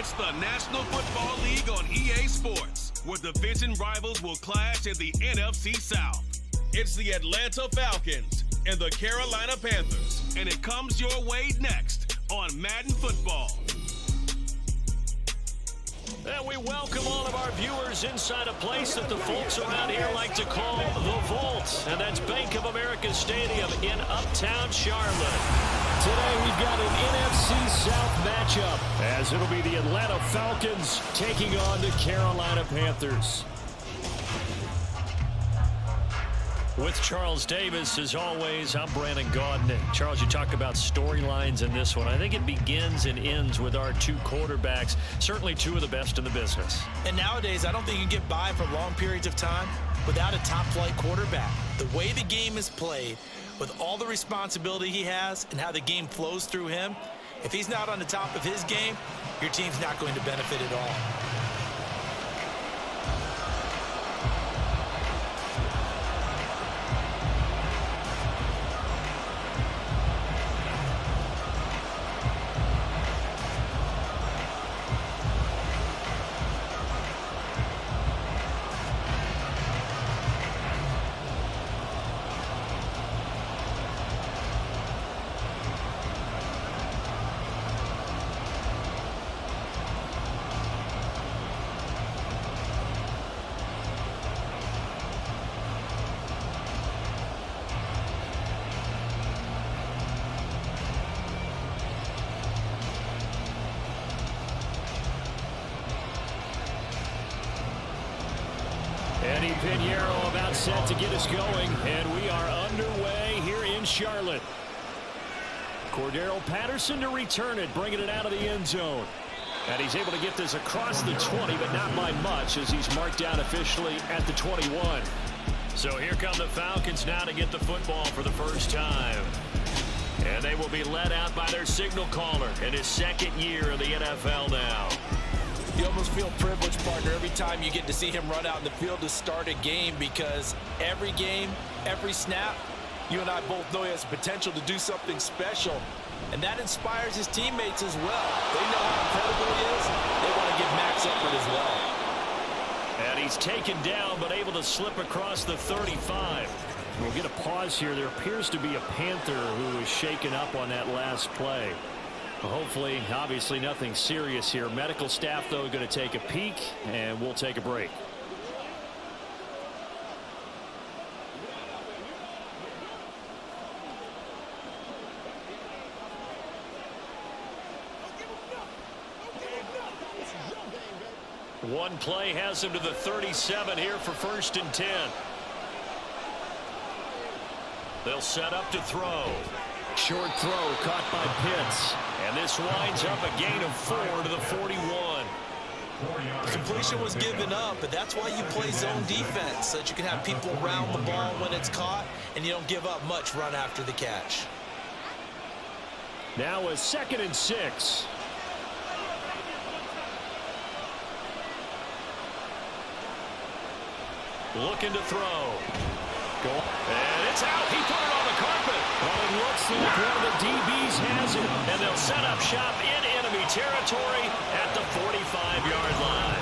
It's the National Football League on EA Sports, where division rivals will clash in the NFC South. It's the Atlanta Falcons and the Carolina Panthers, and it comes your way next on Madden Football. And we welcome all of our viewers inside a place that the folks around here like to call the Vault, and that's Bank of America Stadium in Uptown Charlotte. Today we've got an NFC South matchup, as it'll be the Atlanta Falcons taking on the Carolina Panthers. With Charles Davis, as always, I'm Brandon Gaudin. Charles, you talk about storylines in this one. I think it begins and ends with our two quarterbacks, certainly two of the best in the business. And nowadays, I don't think you can get by for long periods of time without a top-flight quarterback. The way the game is played, with all the responsibility he has and how the game flows through him, if he's not on the top of his game, your team's not going to benefit at all. Eddie Pinheiro about set to get us going, and we are underway here in Charlotte. Cordero Patterson to return it, bringing it out of the end zone. And he's able to get this across the 20, but not by much, as he's marked down officially at the 21. So here come the Falcons now to get the football for the first time. And they will be led out by their signal caller in his second year in the NFL now. You almost feel privileged, partner, every time you get to see him run out in the field to start a game, because every game, every snap, you and I both know he has the potential to do something special. And that inspires his teammates as well. They know how incredible he is. They want to give Max effort as well. And he's taken down, but able to slip across the 35. We'll get a pause here. There appears to be a Panther who is shaken up on that last play. Hopefully, obviously, nothing serious here. Medical staff, though, going to take a peek, and we'll take a break. One play has him to the 37 here for 1st and 10. They'll set up to throw. Short throw caught by Pitts. And this winds up a gain of 4 to the 41. The completion was given up, but that's why you play zone defense, so that you can have people around the ball when it's caught, and you don't give up much run after the catch. Now a 2nd and 6. Looking to throw. And it's out. He put it on the carpet. Well, it looks like one of the DBs has it. And they'll set up shop in enemy territory at the 45-yard line.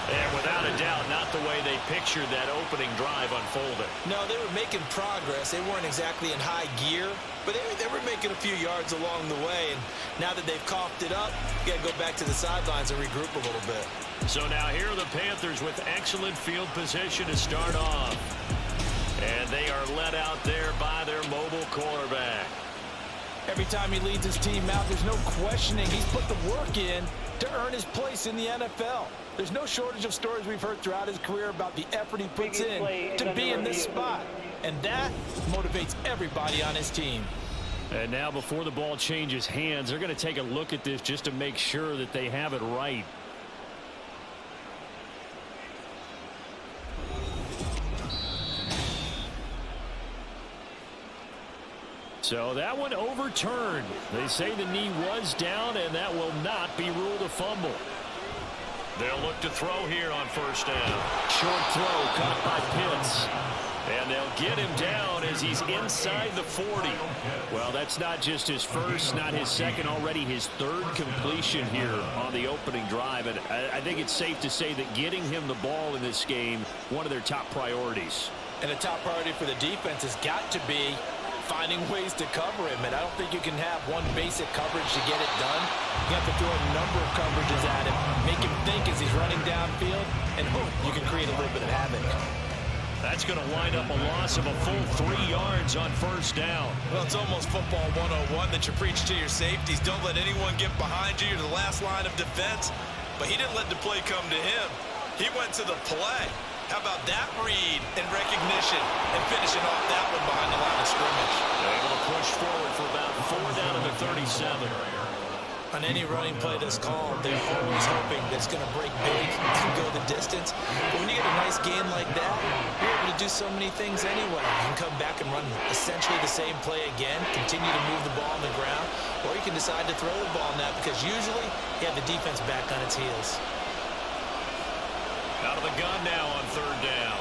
And without a doubt, not the way they pictured that opening drive unfolding. No, they were making progress. They weren't exactly in high gear, but they were making a few yards along the way. And now that they've coughed it up, you got to go back to the sidelines and regroup a little bit. So now here are the Panthers with excellent field position to start off. And they are led out there by their mobile quarterback. Every time he leads his team out, there's no questioning. He's put the work in to earn his place in the NFL. There's no shortage of stories we've heard throughout his career about the effort he puts in to be in this spot. And that motivates everybody on his team. And now before the ball changes hands, they're going to take a look at this just to make sure that they have it right. So that one overturned. They say the knee was down, and that will not be ruled a fumble. They'll look to throw here on 1st down. Short throw caught by Pitts. And they'll get him down as he's inside the 40. Well, that's not just his first, not his second, already his third completion here on the opening drive. And I think it's safe to say that getting him the ball in this game, one of their top priorities. And the top priority for the defense has got to be finding ways to cover him. And I don't think you can have one basic coverage to get it done. You have to throw a number of coverages at him, make him think as he's running downfield, and boom, you can create a little bit of havoc. That's going to wind up a loss of a full 3 yards on first down. Well, it's almost football 101 that you preach to your safeties. Don't let anyone get behind you. You're the last line of defense. But he didn't let the play come to him. He went to the play. How about that read and recognition and finishing off that one behind the line of scrimmage? They're able to push forward for about 4 down to the 37. On any running play that's called, they're always hoping that it's going to break big and go the distance. But when you get a nice game like that, you're able to do so many things anyway. You can come back and run essentially the same play again, continue to move the ball on the ground, or you can decide to throw the ball now because usually you have the defense back on its heels. Out of the gun now on third down.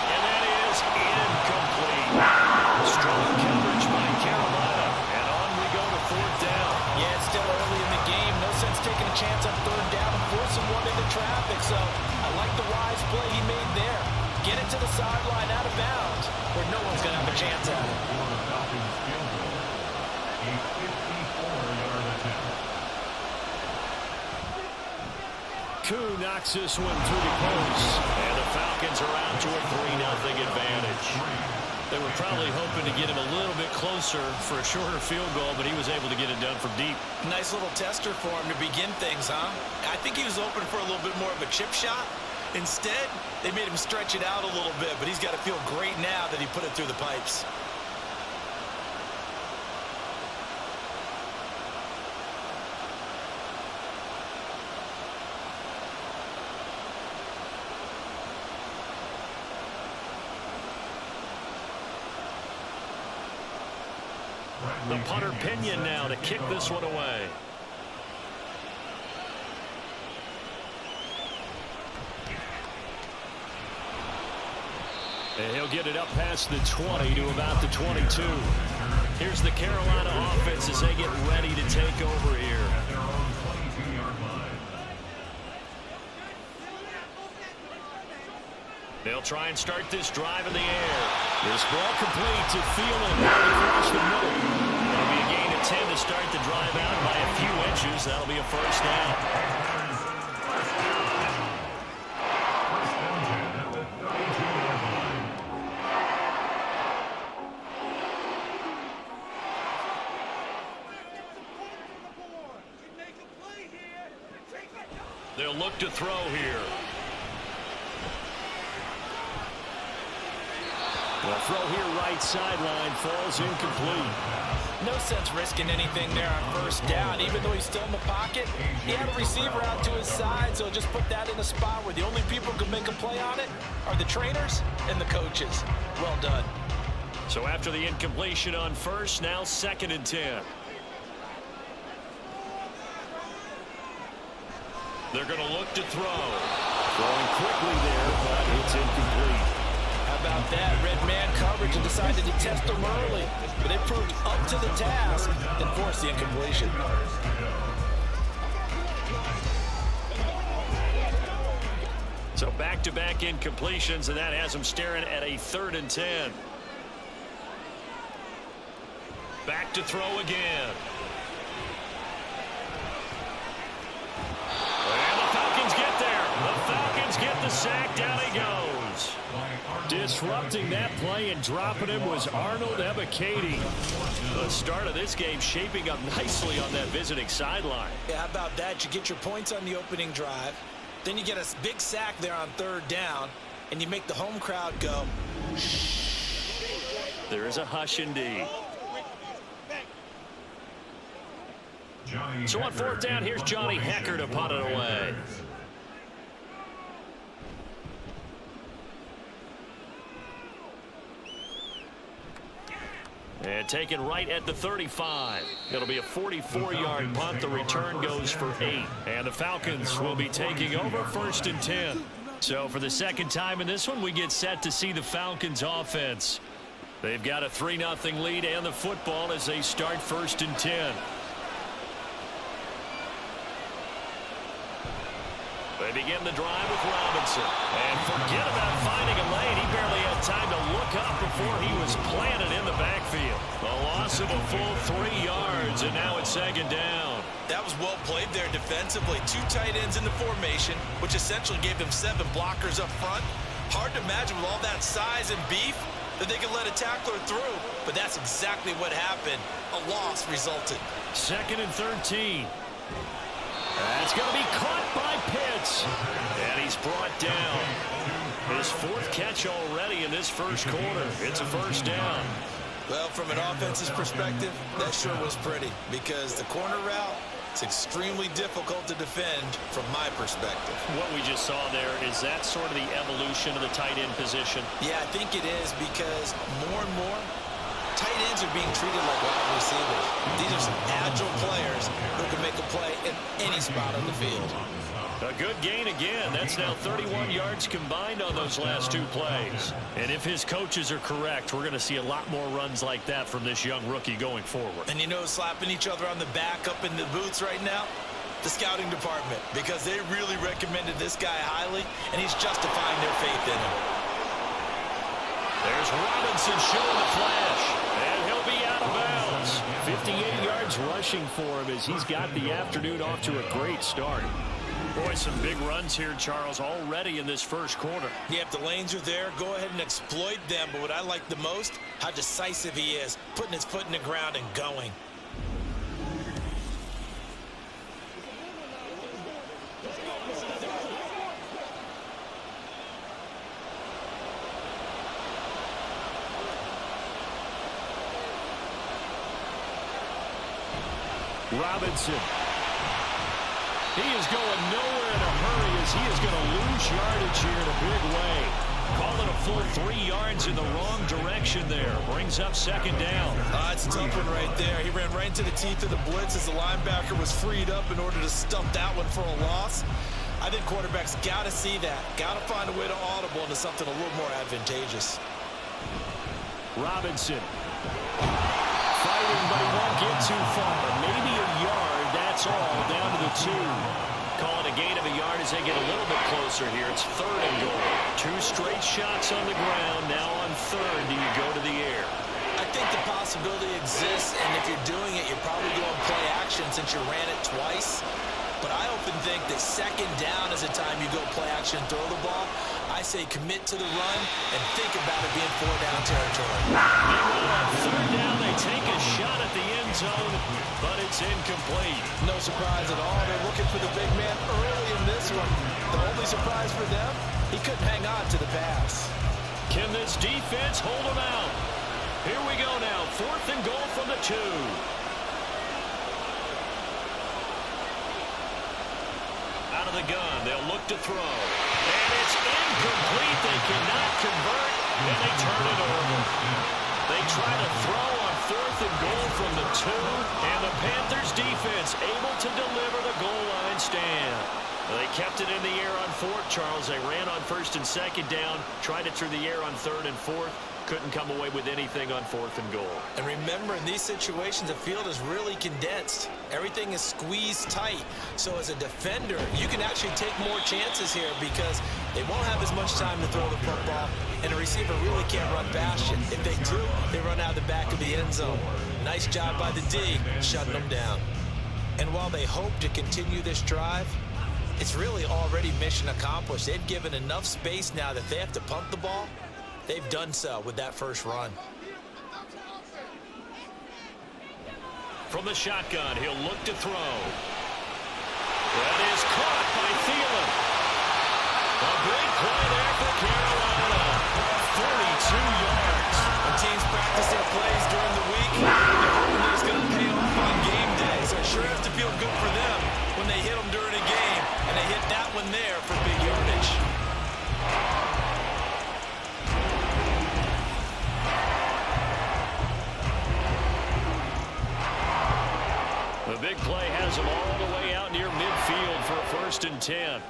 And that is incomplete. Strong coverage by Carolina. And on we go to fourth down. Yeah, it's still early in the game. No sense taking a chance on third down and forcing one into traffic. So I like the wise play he made there. Get it to the sideline out of bounds where no one's going to have a chance at it. Koo knocks this one through the post. And the Falcons are out to a 3-0 advantage. They were probably hoping to get him a little bit closer for a shorter field goal, but he was able to get it done from deep. Nice little tester for him to begin things, huh? I think he was open for a little bit more of a chip shot. Instead, they made him stretch it out a little bit, but he's got to feel great now that he put it through the pipes. The punter Pinion now to kick this one away. And he'll get it up past the 20 to about the 22. Here's the Carolina offense as they get ready to take over here. They'll try and start this drive in the air. This ball complete to Thielen across the middle. It'll be a gain of 10 to start the drive out by a few inches. That'll be a first down. They'll look to throw here. The throw here right sideline falls incomplete. No sense risking anything there on first down. Even though he's still in the pocket, he had a receiver out to his side, so just put that in a spot where the only people who can make a play on it are the trainers and the coaches. Well done. So after the incompletion on first, now 2nd and 10. They're going to look to throw. Throwing quickly there, but it's incomplete. How about that? Red man coverage and decided to test them early. But they proved up to the task and forced the incompletion. So back-to-back incompletions, and that has them staring at a 3rd and 10. Back to throw again. And the Falcons get there. The Falcons get the sack. Down he goes. Disrupting that play and dropping him was Arnold Ebiketie. The start of this game shaping up nicely on that visiting sideline. Yeah, how about that? You get your points on the opening drive. Then you get a big sack there on 3rd down, and you make the home crowd go, shh. There is a hush indeed. So on 4th down, here's Johnny Hecker to punt it away. And taken right at the 35. It'll be a 44-yard punt. The return goes for 8. And the Falcons will be taking over 1st and 10. So for the second time in this one, we get set to see the Falcons offense. They've got a 3-0 lead and the football as they start 1st and 10. They begin the drive with Robinson. And forget about finding a lane. He barely had time to look up before he was planted in the backfield. A loss of a full 3 yards, and now it's 2nd down. That was well played there defensively. 2 tight ends in the formation, which essentially gave them 7 blockers up front. Hard to imagine with all that size and beef that they could let a tackler through. But that's exactly what happened. A loss resulted. 2nd and 13. That's going to be caught by Pitts. And he's brought down. His 4th catch already in this first quarter. It's a 1st down. Well, from an offense's perspective, that sure was pretty. Because the corner route, it's extremely difficult to defend from my perspective. What we just saw there, is that sort of the evolution of the tight end position? Yeah, I think it is, because more and more, tight ends are being treated like wide receivers. These are some agile players who can make a play in any spot on the field. A good gain again. That's now 31 yards combined on those last 2 plays. And if his coaches are correct, we're going to see a lot more runs like that from this young rookie going forward. And you know, slapping each other on the back up in the booths right now? The scouting department, because they really recommended this guy highly, and he's justifying their faith in him. There's Robinson showing the flash, and he'll be out of bounds. 58 yards rushing for him as he's got the afternoon off to a great start. Boy, some big runs here, Charles, already in this first quarter. Yeah, if the lanes are there, go ahead and exploit them. But what I like the most, how decisive he is, putting his foot in the ground and going. Robinson. He is going nowhere in a hurry as he is going to lose yardage here in a big way. Call it a full 3 yards in the wrong direction there. Brings up 2nd down. It's a tough one right there. He ran right into the teeth of the blitz as the linebacker was freed up in order to stump that one for a loss. I think quarterbacks got to see that. Got to find a way to audible into something a little more advantageous. Robinson. Fighting, but he won't get too far. Maybe a yard. That's all, down to the 2. Call it a gain of a yard as they get a little bit closer here. It's 3rd and goal. 2 straight shots on the ground. Now on 3rd, do you go to the air? I think the possibility exists, and if you're doing it, you're probably going play action since you ran it twice. But I often think that 2nd down is the time you go play action, throw the ball. I say commit to the run and think about it being 4-down territory. Meanwhile, on 3rd down, they take a shot at the end zone, but it's incomplete. No surprise at all. They're looking for the big man early in this one. The only surprise for them, he couldn't hang on to the pass. Can this defense hold him out? Here we go now. 4th and goal from the 2. Out of the gun, they'll look to throw. And it's incomplete. They cannot convert, and they turn it over. They try to throw on 4th and goal from the 2, and the Panthers defense able to deliver the goal line stand. They kept it in the air on 4th, Charles. They ran on 1st and 2nd down, tried it through the air on 3rd and 4th. Couldn't come away with anything on 4th and goal. And remember, in these situations, the field is really condensed. Everything is squeezed tight. So as a defender, you can actually take more chances here because they won't have as much time to throw the football, and a receiver really can't run past you. If they do, they run out the back of the end zone. Nice job by the D, shutting them down. And while they hope to continue this drive, it's really already mission accomplished. They've given enough space now that they have to punt the ball. They've done so with that first run. From the shotgun, he'll look to throw. That is caught by Thielen. A great play there for Carolina. 42 yards. When teams practice their plays during the week, they're hoping that it's going to pay off on game day. So it sure has to feel good for them when they hit them during a game, and they hit that one there for big yardage. The big play has them all the way out near midfield for a 1st and 10.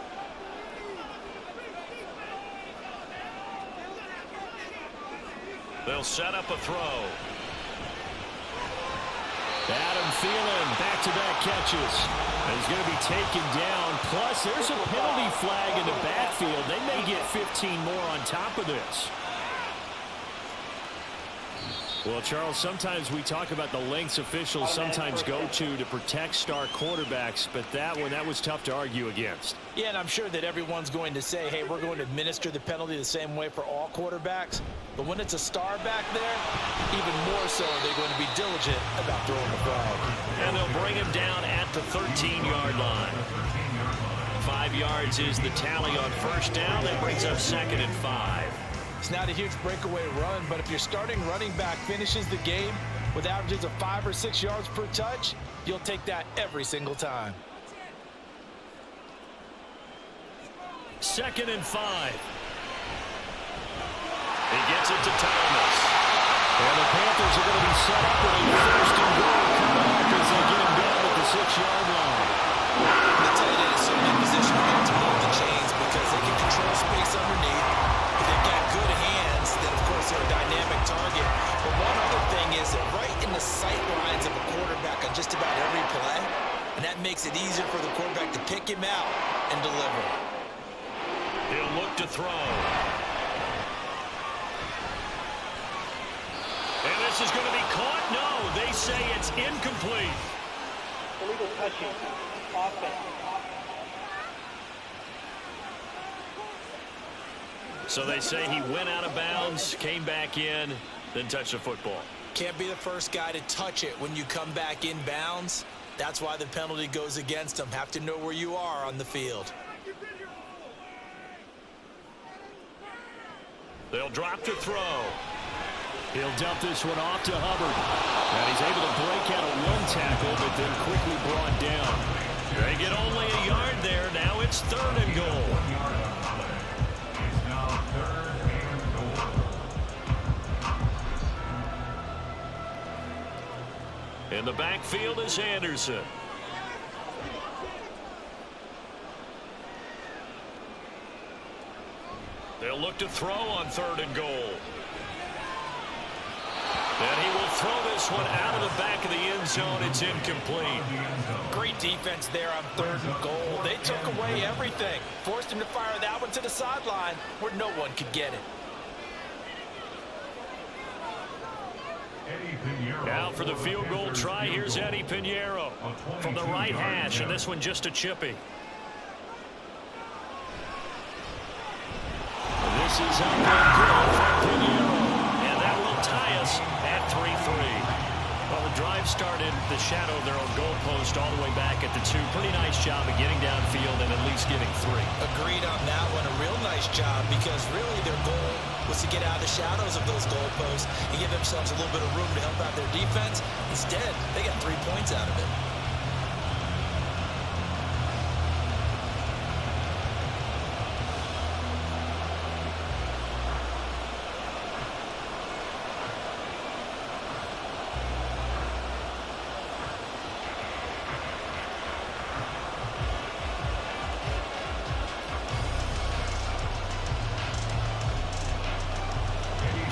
They'll set up a throw. Adam Thielen, back-to-back catches. He's going to be taken down. Plus, there's a penalty flag in the backfield. They may get 15 more on top of this. Well, Charles, sometimes we talk about the lengths officials sometimes go to protect star quarterbacks, but that was tough to argue against. Yeah, and I'm sure that everyone's going to say, hey, we're going to administer the penalty the same way for all quarterbacks. But when it's a star back there, even more so are they going to be diligent about throwing the flag. And they'll bring him down at the 13-yard line. 5 yards is the tally on first down. That brings up 2nd and 5. It's not a huge breakaway run, but if your starting running back finishes the game with averages of 5 or 6 yards per touch, you'll take that every single time. 2nd and 5. He gets it to Thomas. And the Panthers are going to be set up with a 1st and goal coming up as they get him down at the 6-yard line. The tight end is certainly in position to hold the chains because they can control space underneath. If they've got good hands, then of course they're a dynamic target. But one other thing is that right in the sight lines of a quarterback on just about every play, and that makes it easier for the quarterback to pick him out and deliver. He'll look to throw. And this is going to be caught. No, they say it's incomplete. Illegal touching. Offense. So they say he went out of bounds, came back in, then touched the football. Can't be the first guy to touch it when you come back in bounds. That's why the penalty goes against them. Have to know where you are on the field. They'll drop to throw. He'll dump this one off to Hubbard. And he's able to break out of one tackle, but then quickly brought down. They get only a yard there. Now it's 3rd and goal. In the backfield is Anderson. They'll look to throw on 3rd and goal. And he will throw this one out of the back of the end zone. It's incomplete. Great defense there on 3rd and goal. They took away everything. Forced him to fire that one to the sideline where no one could get it. Now for the field goal try, here's Eddie Pinheiro from the right hash, and this one just a chippy. This is up and good for Pinheiro, and that will tie us at 3-3. Well, the drive started the shadow of their own goalpost all the way back at the 2. Pretty nice job of getting downfield and at least getting 3. Agreed on that one. A real nice job because really their goal was to get out of the shadows of those goalposts and give themselves a little bit of room to help out their defense. Instead, they got 3 points out of it.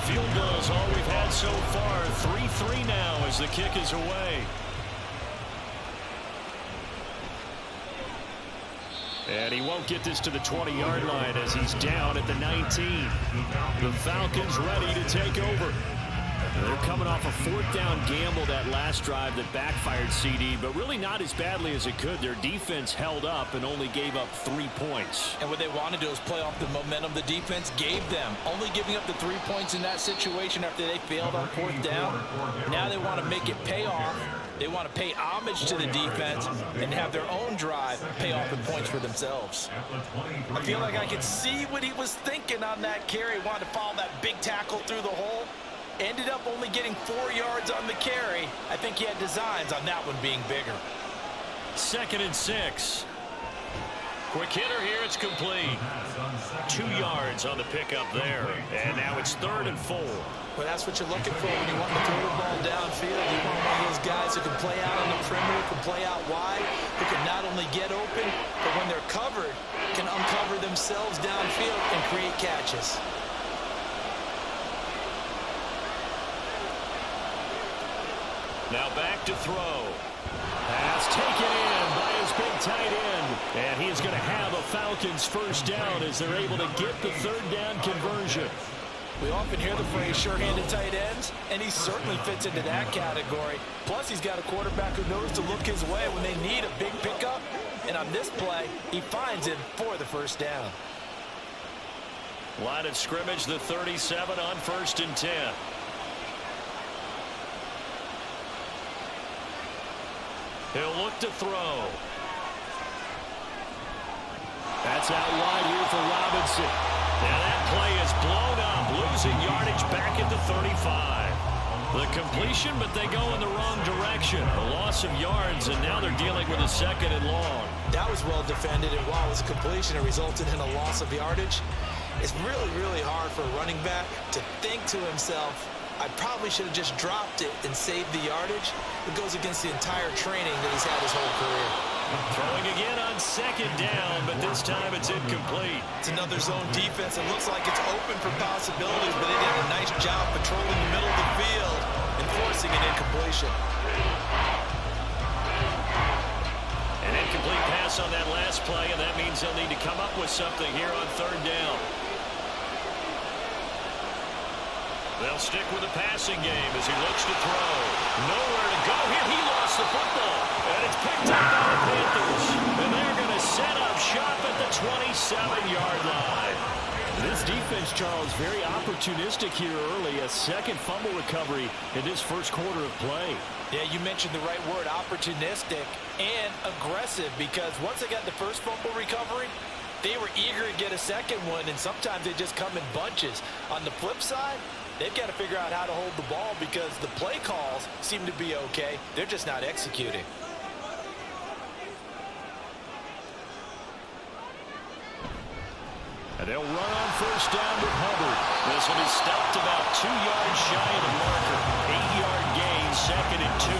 Field goal is all we've had so far. 3-3 now as the kick is away. And he won't get this to the 20-yard line as he's down at the 19. The Falcons ready to take over. They're coming off a 4th down gamble that last drive that backfired CD, but really not as badly as it could. Their defense held up and only gave up 3 points. And what they wanted to do is play off the momentum the defense gave them. Only giving up the 3 points in that situation after they failed on 4th down. Now they want to make it pay off. They want to pay homage to the defense and have their own drive pay off the points for themselves. I feel like I could see what he was thinking on that carry. Wanted to follow that big tackle through the hole. Ended up only getting 4 yards on the carry. I think he had designs on that one being bigger. 2nd and 6. Quick hitter here, it's complete. 2 yards on the pickup there. And now it's 3rd and 4. Well, that's what you're looking for when you want to throw the ball downfield. You want one of those guys who can play out on the perimeter, can play out wide, who can not only get open, but when they're covered, can uncover themselves downfield and create catches. Now back to throw. Pass taken in by his big tight end. And he is going to have a Falcons first down as they're able to get the third down conversion. We often hear the phrase sure-handed tight ends, and he certainly fits into that category. Plus, he's got a quarterback who knows to look his way when they need a big pickup. And on this play, he finds him for the first down. Line of scrimmage, the 37 on 1st and 10. He'll look to throw. That's out wide here for Robinson. Now that play is blown up, losing yardage back at the 35. The completion, but they go in the wrong direction. A loss of yards, and now they're dealing with a 2nd and long. That was well defended, and while it was completion, it resulted in a loss of yardage. It's really, really hard for a running back to think to himself, I probably should have just dropped it and saved the yardage. It goes against the entire training that he's had his whole career. Throwing again on 2nd down, but this time it's incomplete. It's another zone defense. It looks like it's open for possibilities, but they did a nice job patrolling the middle of the field and forcing an incompletion. An incomplete pass on that last play, and that means they'll need to come up with something here on 3rd down. They'll stick with the passing game as he looks to throw. Nowhere to go here. He lost the football. And it's picked up by the Panthers. And they're going to set up shop at the 27-yard line. This defense, Charles, very opportunistic here early. A 2nd fumble recovery in this 1st quarter of play. Yeah, you mentioned the right word, opportunistic and aggressive, because once they got the 1st fumble recovery, they were eager to get a 2nd one, and sometimes they just come in bunches. On the flip side, they've got to figure out how to hold the ball because the play calls seem to be okay. They're just not executing. And they'll run on 1st down with Hubbard. This one is stopped about 2 yards shy of the marker. 8-yard gain, 2nd and 2.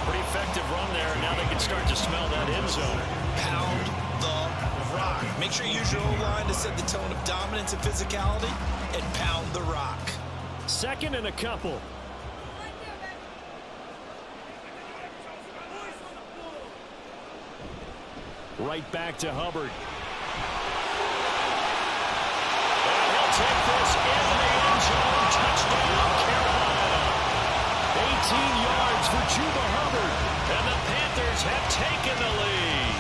Pretty effective run there, and now they can start to smell that end zone. Pound the rock. Make sure you use your O-line to set the tone of dominance and physicality, and pound the rock. 2nd and a couple. Right back to Hubbard. And he'll take this in the end zone. Touchdown, Carolina. 18 yards for Chuba Hubbard. And the Panthers have taken the lead.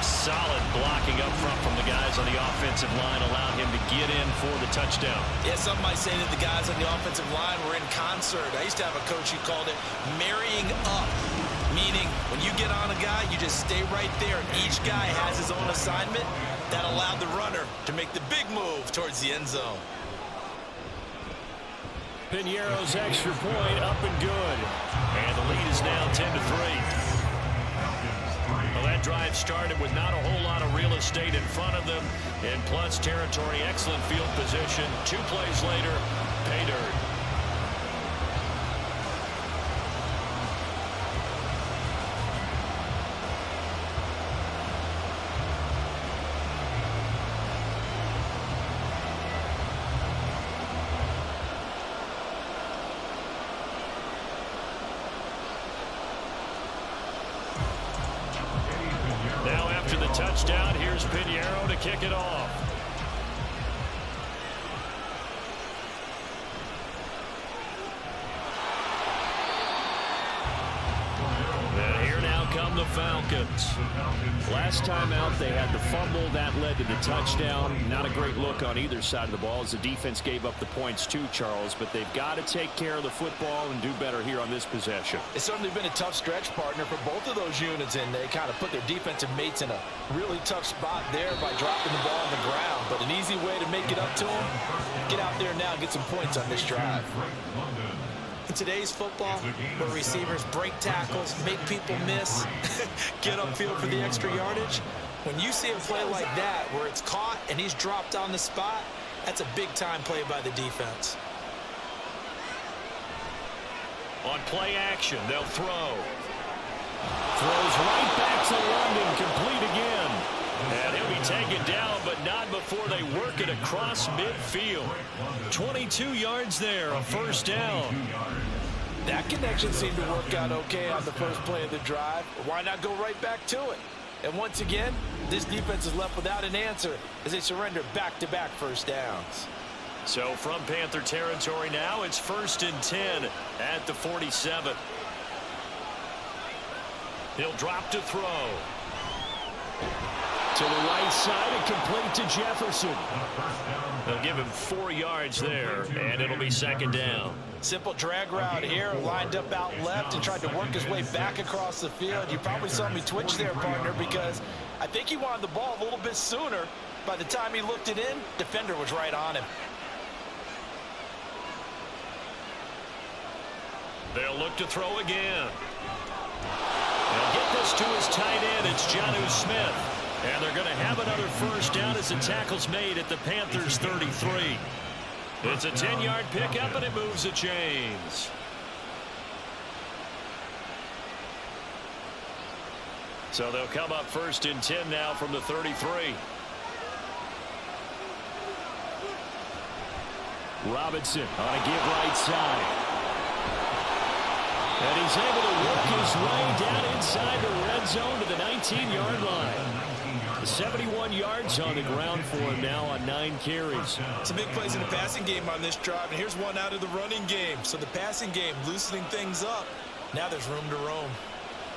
Solid blocking up front from the guys on the offensive line allowed him to get in for the touchdown. Yeah, some might say that the guys on the offensive line were in concert. I used to have a coach who called it marrying up, meaning when you get on a guy, you just stay right there, and each guy has his own assignment. That allowed the runner to make the big move towards the end zone. Piñeiro's extra point up and good. And the lead is now 10-3. Well, that drive started with not a whole lot of real estate in front of them. And plus territory, excellent field position. 2 plays later, pay dirt. Touchdown. Here's Piñeiro to kick it off. And here now come the Falcons. Last time out, they had the fumble. That led to the touchdown. Not a great look on either side of the ball as the defense gave up the points too, Charles. But they've got to take care of the football and do better here on this possession. It's certainly been a tough stretch, partner, for both of those units, and they kind of put their defensive mates in a really tough spot there by dropping the ball on the ground. But an easy way to make it up to them, get out there now and get some points on this drive. In today's football, where receivers break tackles, make people miss, get upfield for the extra yardage, when you see a play like that where it's caught and he's dropped on the spot, that's a big-time play by the defense. On play action, they'll throw. Throws right back to London, complete again. And he'll be taken down, but not before they work it across midfield. 22 yards there, a first down. That connection seemed to work out okay on the first play of the drive. Why not go right back to it? And once again, this defense is left without an answer as they surrender back-to-back first downs. So from Panther territory now, it's 1st and 10 at the 47. He'll drop to throw. To the right side and complete to Jefferson. They'll give him 4 yards there, and it'll be 2nd down. Simple drag route here, lined up out left and tried to work his way back across the field. You probably saw me twitch there, partner, because I think he wanted the ball a little bit sooner. By the time he looked it in, defender was right on him. They'll look to throw again. They'll get this to his tight end. It's Jonnu Smith. And they're going to have another first down as the tackle's made at the Panthers' 33. It's a 10-yard pickup, and it moves the chains. So they'll come up 1st and 10 now from the 33. Robinson on a give right side. And he's able to work his way down inside the red zone to the 19-yard line. 71 yards on the ground for him now on 9 carries. Some big plays in the passing game on this drive, and here's one out of the running game. So the passing game loosening things up. Now there's room to roam.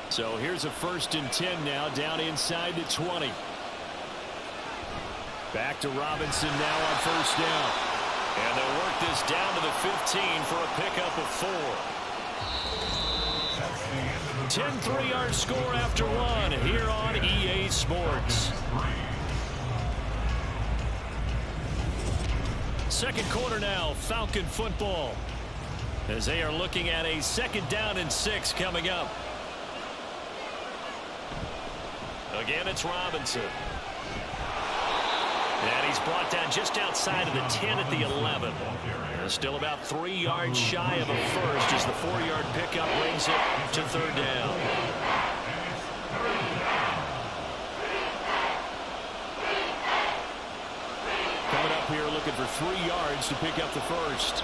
So here's a 1st and 10 now down inside the 20. Back to Robinson now on 1st down. And they'll work this down to the 15 for a pickup of 4. 10 3-yard score after 1 here on EA Sports. Second quarter now, Falcon football, as they are looking at a 2nd down and 6 coming up. Again, it's Robinson. And he's brought down just outside of the 10 at the 11. Still about 3 yards shy of a first as the 4-yard pickup brings it to 3rd down. Coming up here looking for 3 yards to pick up the first.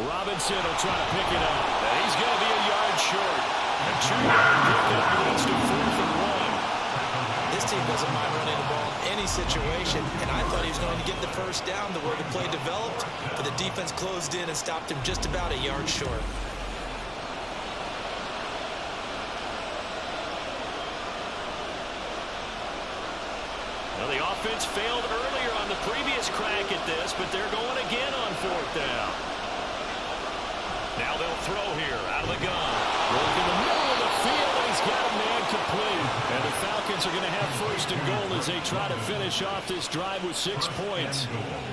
Robinson will try to pick it up. And he's going to be a yard short. A 2-yard pickup leads to 4th and 1. This team doesn't mind running the ball in any situation, and I thought he was going to get the first down the way the play developed, but the defense closed in and stopped him just about a yard short. Well, the offense failed earlier on the previous crack at this, but they're going again on 4th down. Now they'll throw here out of the gun. Work in the middle of the field, and he's got a man complete. And the Falcons are going to have 1st and goal as they try to finish off this drive with 6 points.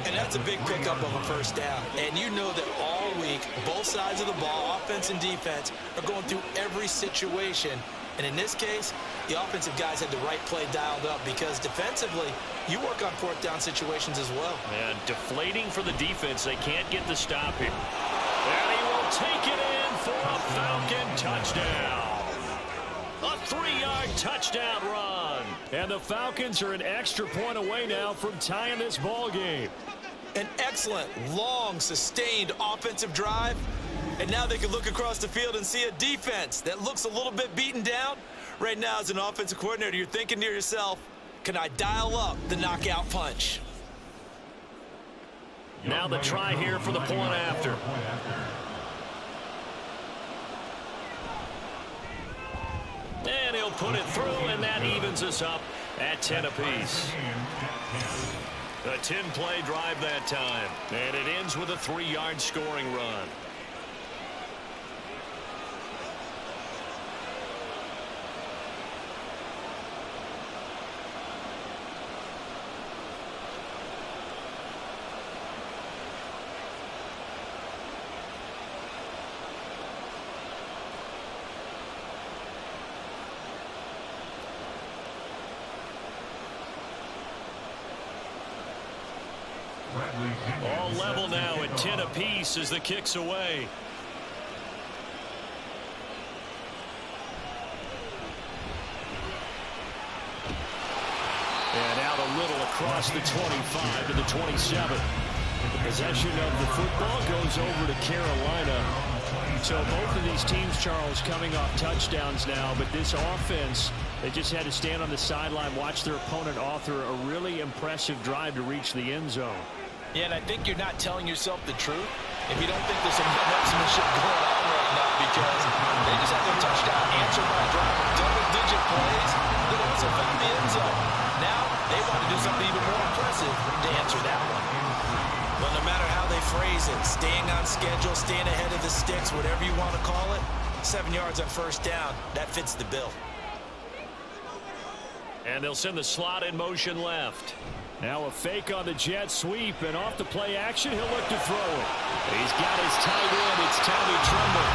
And that's a big pickup of a first down. And you know that all week, both sides of the ball, offense and defense, are going through every situation. And in this case, the offensive guys had the right play dialed up because defensively, you work on 4th down situations as well. And deflating for the defense. They can't get the stop here. And he will take it in for a Falcon touchdown. A 3-yard touchdown run. And the Falcons are an extra point away now from tying this ball game. An excellent, long, sustained offensive drive. And now they can look across the field and see a defense that looks a little bit beaten down. Right now, as an offensive coordinator, you're thinking to yourself, can I dial up the knockout punch? Now the try here for the point after. And he'll put it through, and that evens us up at 10 apiece. A 10-play drive that time, and it ends with a 3-yard scoring run. All level now at 10 apiece as the kick's away. And out a little across the 25 to the 27. The possession of the football goes over to Carolina. So both of these teams, Charles, coming off touchdowns now, but this offense, they just had to stand on the sideline, watch their opponent author a really impressive drive to reach the end zone. Yeah, and I think you're not telling yourself the truth if you don't think there's some marksmanship going on right now, because they just had their touchdown answered by a drive of double-digit plays that also found the end zone. Now they want to do something even more impressive to answer that one. But no matter how they phrase it, staying on schedule, staying ahead of the sticks, whatever you want to call it, 7 yards on first down, that fits the bill. And they'll send the slot in motion left. Now a fake on the jet sweep, and off the play action, he'll look to throw it. He's got his tight end, it's Tommy Tremble.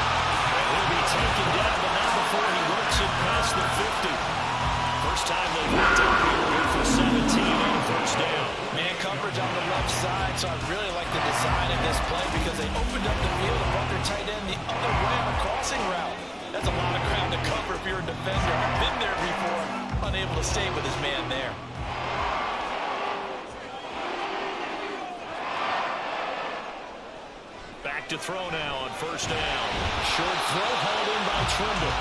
And he'll be taken down, but not before he works it past the 50. First time they've looked up here for 17 on first down. Man coverage on the left side, so I really like the design of this play because they opened up the field and brought their tight end the other way on a crossing route. That's a lot of ground to cover if you're a defender. I've been there before, unable to stay with his man there. Back to throw now on first down. Short throw hauled in by Tremble.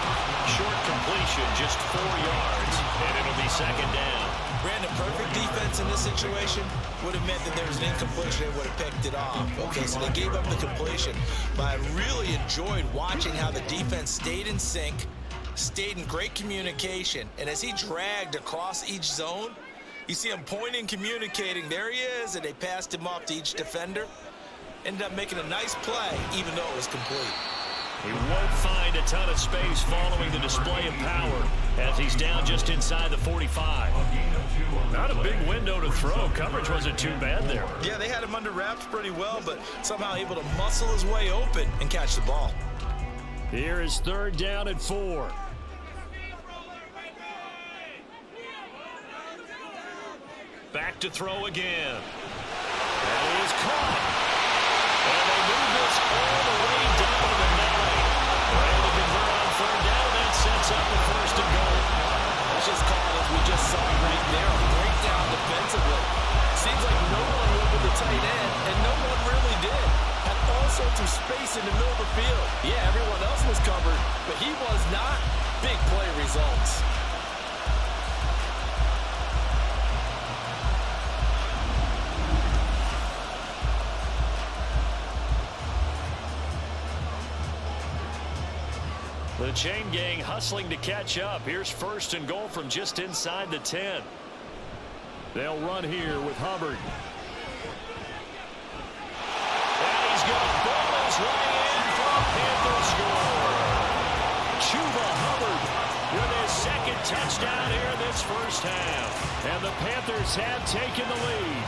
Short completion, just 4 yards, and it'll be second down. Brandon, perfect defense in this situation would have meant that there was an incompletion and would have picked it off. Okay, so they gave up the completion, but I really enjoyed watching how the defense stayed in sync, stayed in great communication, and as he dragged across each zone, you see him pointing, communicating, there he is, and they passed him off to each defender. Ended up making a nice play, even though it was complete. He won't find a ton of space following the display of power as he's down just inside the 45. Not a big window to throw. Coverage wasn't too bad there. Yeah, they had him under wraps pretty well, but somehow able to muscle his way open and catch the ball. Here is third down and 4. Back to throw again. And he is caught. And they move this all the way down to the 9. Ready to convert on third down. That sets up the first and goal. Let's just call it as we just saw right there. A breakdown defensively. Seems like no one went with the tight end, and no one really did. Had all sorts of space in the middle of the field. Yeah, everyone else was covered, but he was not. Big play results. The chain gang hustling to catch up. Here's first and goal from just inside the 10. They'll run here with Hubbard. And he's got balls right in for a Panther score. Chuba Hubbard with his second touchdown here in this first half. And the Panthers have taken the lead.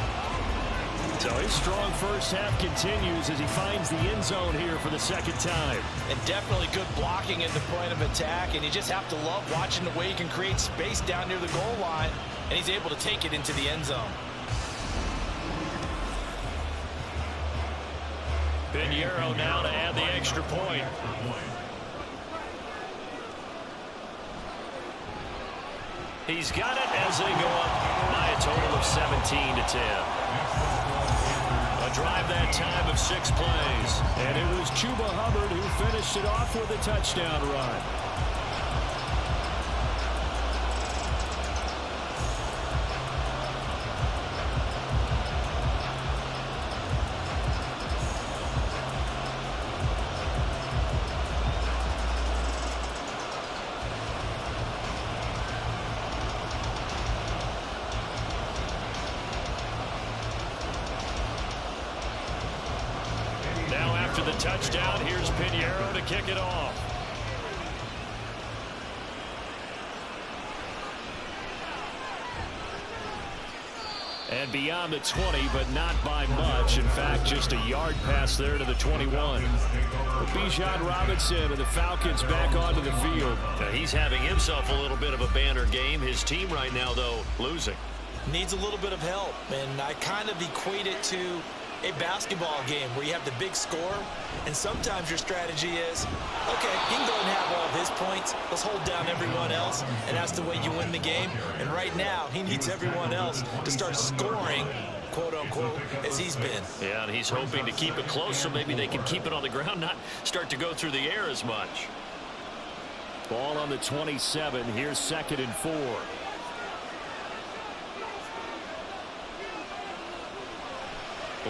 So his strong first half continues as he finds the end zone here for the second time. And definitely good blocking at the point of attack, and you just have to love watching the way he can create space down near the goal line, and he's able to take it into the end zone. Pinheiro now to add the extra point. He's got it as they go up by a total of 17-10. A drive that time of 6 plays. And it was Chuba Hubbard who finished it off with a touchdown run. After the touchdown, here's Pinheiro to kick it off. And beyond the 20, but not by much. In fact, just a yard pass there to the 21. Bijan Robinson and the Falcons back onto the field. Now he's having himself a little bit of a banner game. His team right now, though, losing. Needs a little bit of help, and I kind of equate it to a basketball game where you have the big score, and sometimes your strategy is, okay, he can go and have all of his points. Let's hold down everyone else, and that's the way you win the game. And right now, he needs everyone else to start scoring, quote-unquote, quote, as he's been. Yeah, and he's hoping to keep it close so maybe they can keep it on the ground, not start to go through the air as much. Ball on the 27. Here's 2nd and 4.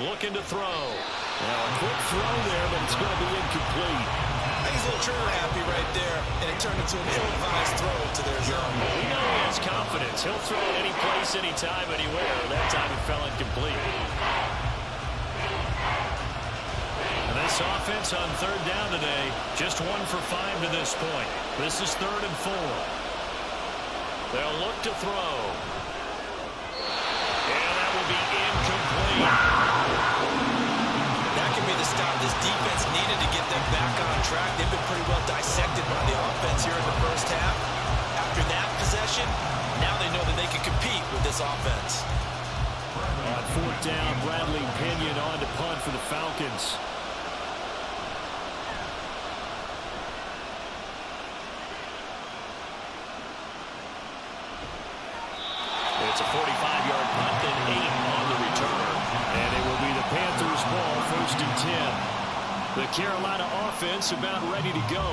Looking to throw. Now a quick throw there, but it's going to be incomplete. I think he's a little trigger happy right there, and it turned into an ill-advised throw to their zone. We know he has confidence. He'll throw it any place, anytime, anywhere. That time it fell incomplete. And this offense on 3rd down today, just 1 for 5 to this point. This is 3rd and 4. They'll look to throw. And that will be incomplete. That could be the stop this defense needed to get them back on track. They've been pretty well dissected by the offense here in the first half. After that possession, now they know that they can compete with this offense. On 4th down, Bradley Pinion on to punt for the Falcons. It's a 45-yard punt and 8 on the return. And it will be the Panthers' ball, 1st and 10. The Carolina offense about ready to go.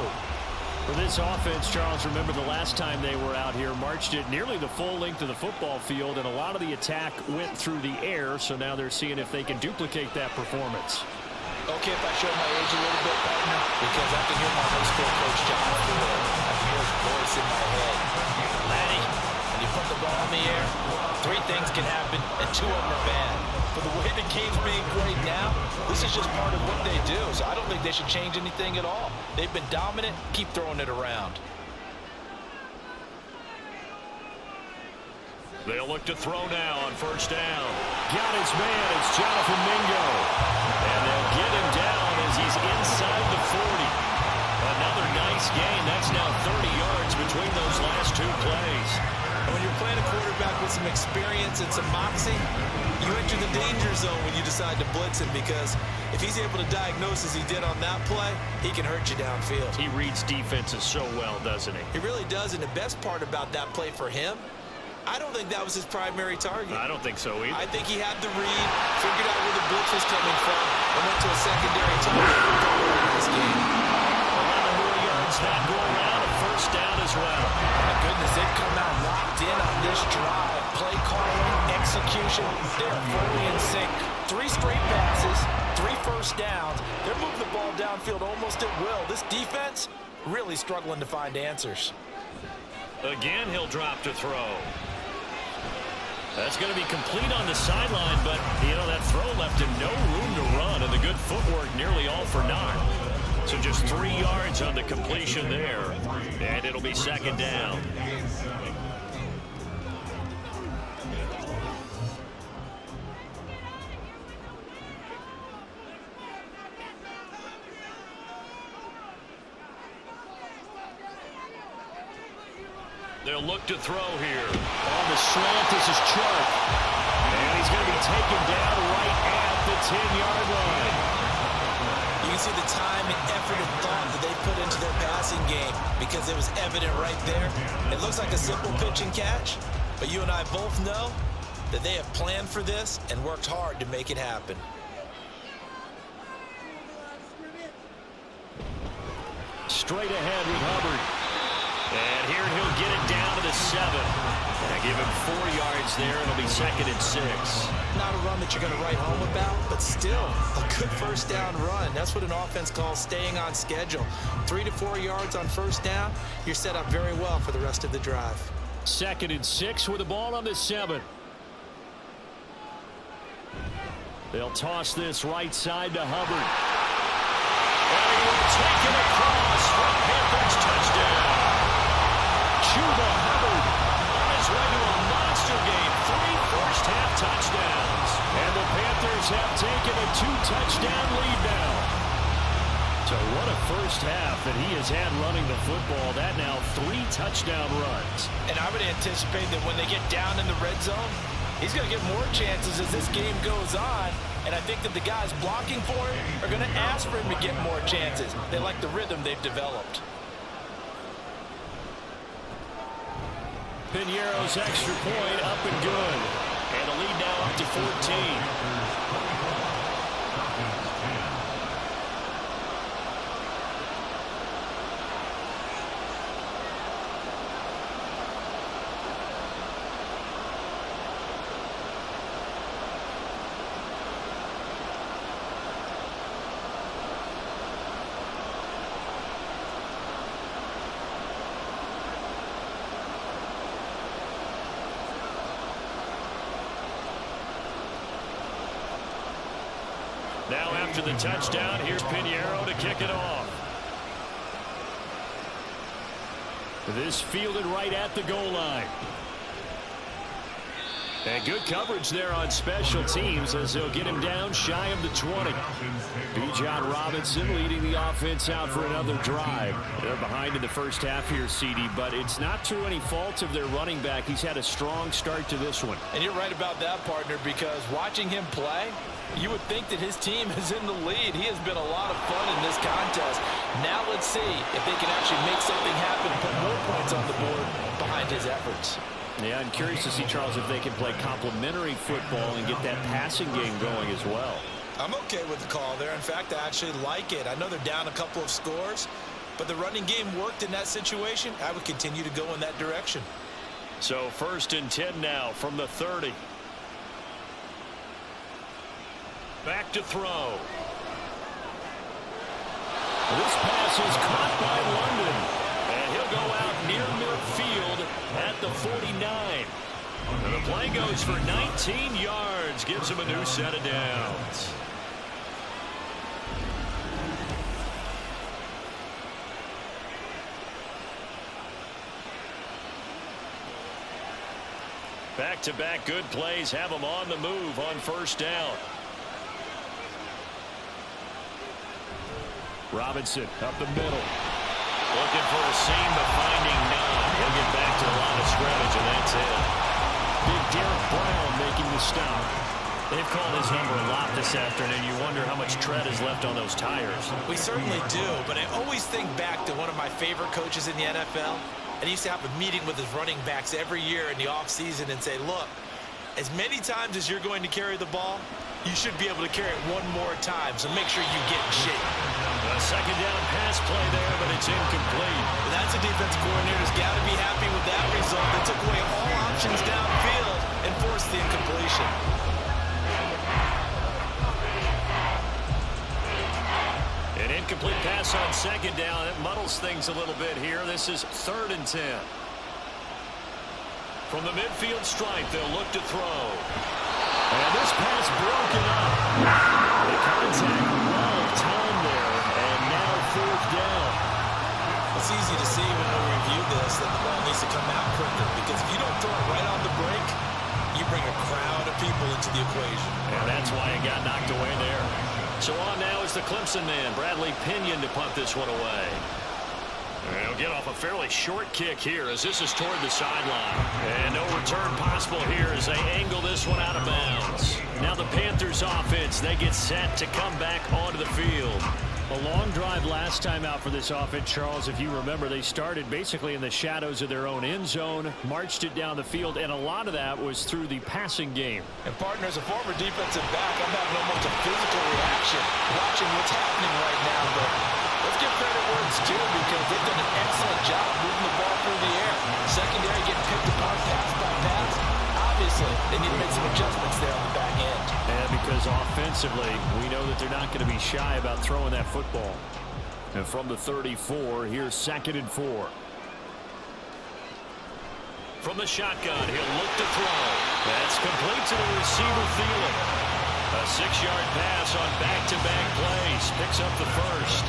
For this offense, Charles, remember the last time they were out here, marched it nearly the full length of the football field, and a lot of the attack went through the air, so now they're seeing if they can duplicate that performance. Okay, if I show my age a little bit, partner, because I can hear my high school coach, John Ford. I can hear his voice in my head. Laddie, when you put the ball in the air, 3 things can happen, and 2 of them are bad. But the way the game's being played now, this is just part of what they do. So I don't think they should change anything at all. They've been dominant. Keep throwing it around. They'll look to throw now on 1st down. Got his man. It's Jonathan Mingo. And they'll get him down as he's inside the 40. Another nice gain. That's now 30 yards between those last 2 plays. And when you're playing a quarterback with some experience and some moxie, you enter the danger zone when you decide to blitz him, because if he's able to diagnose as he did on that play, he can hurt you downfield. He reads defenses so well, doesn't he? He really does, and the best part about that play for him, I don't think that was his primary target. I don't think so either. I think he had the read, figured out where the blitz was coming from, and went to a secondary target in this game. 11 more yards that go around, a 1st down as well. My goodness, they've come out locked in on this drive. Play calling, execution, they're fully in sync. 3 straight passes, 3 first downs. They're moving the ball downfield almost at will. This defense really struggling to find answers. Again, he'll drop to throw. That's going to be complete on the sideline, but, you know, that throw left him no room to run, and the good footwork nearly all for naught. So just 3 yards on the completion there, and it'll be 2nd down. They'll look to throw here. On the slant, this is Chark. And he's going to be taken down right at the 10-yard line. You can see the time and effort and thought that they put into their passing game, because it was evident right there. It looks like a simple pitch and catch, but you and I both know that they have planned for this and worked hard to make it happen. Straight ahead with Hubbard. And here he'll get it down to the 7. And give him 4 yards there. It'll be 2nd and 6. Not a run that you're going to write home about, but still a good 1st down run. That's what an offense calls staying on schedule. 3 to 4 yards on 1st down, you're set up very well for the rest of the drive. 2nd and 6 with the ball on the 7. They'll toss this right side to Hubbard. And he will take it across for a Panthers touchdown. Chuba Hubbard On his way to a monster game. 3 first-half touchdowns. And the Panthers have taken a 2-touchdown lead now. So what a first half that he has had running the football. That now 3 touchdown runs. And I would anticipate that when they get down in the red zone, he's going to get more chances as this game goes on. And I think that the guys blocking for him are going to ask for him to get more chances. They like the rhythm they've developed. Piñeiro's extra point up and good. And the lead now up to 14. Now after the touchdown, here's Pinheiro to kick it off. This fielded right at the goal line. And good coverage there on special teams as they'll get him down shy of the 20. Bijan Robinson leading the offense out for another drive. They're behind in the first half here, CD, but it's not through any fault of their running back. He's had a strong start to this one. And you're right about that, partner, because watching him play, you would think that his team is in the lead. He has been a lot of fun in this contest. Now let's see if they can actually make something happen and put more points on the board behind his efforts. Yeah, I'm curious to see, Charles, if they can play complementary football and get that passing game going as well. I'm okay with the call there. In fact, I actually like it. I know they're down a couple of scores, but the running game worked in that situation. I would continue to go in that direction. So 1st and 10 now from the 30. Back to throw. This pass is caught by London. And he'll go out near midfield at the 49. And the play goes for 19 yards. Gives him a new set of downs. Back-to-back good plays have him on the move on 1st down. Robinson up the middle. Looking for a seam, but finding none. He'll get back to the line of scrimmage, and that's it. Big Derek Brown making the stop. They've called his number a lot this afternoon. You wonder how much tread is left on those tires. We certainly do, but I always think back to one of my favorite coaches in the NFL. And he used to have a meeting with his running backs every year in the offseason and say, look, as many times as you're going to carry the ball, you should be able to carry it one more time, so make sure you get in shape. A 2nd down pass play there, but it's incomplete. Well, that's a defense coordinator's got to be happy with that result. They took away all options downfield and forced the incompletion. An incomplete pass on 2nd down. It muddles things a little bit here. This is 3rd and 10. From the midfield stripe, they'll look to throw. And this pass broken up. The contact well timed there, and now 4th down. It's easy to see when we review this that the ball needs to come out quicker, because if you don't throw it right on the break, you bring a crowd of people into the equation. And that's why it got knocked away there. So on now is the Clemson man, Bradley Pinion, to punt this one away. And he'll get off a fairly short kick here as this is toward the sideline. And no return possible here as they angle this one out of bounds. Now the Panthers offense, they get set to come back onto the field. A long drive last time out for this offense, Charles. If you remember, they started basically in the shadows of their own end zone, marched it down the field, and a lot of that was through the passing game. And partner, as a former defensive back, I'm having almost a physical reaction watching what's happening right now. But let's give credit where it's due, because they've done an excellent job moving the ball through the air. Secondary getting picked apart pass by pass. Obviously, they need to make some adjustments there on the back end. And because offensively, we know that they're not going to be shy about throwing that football. And from the 34, here's 2nd and 4. From the shotgun, he'll look to throw. That's complete to the receiver, Thielen. A 6-yard pass on back-to-back plays. Picks up the 1st.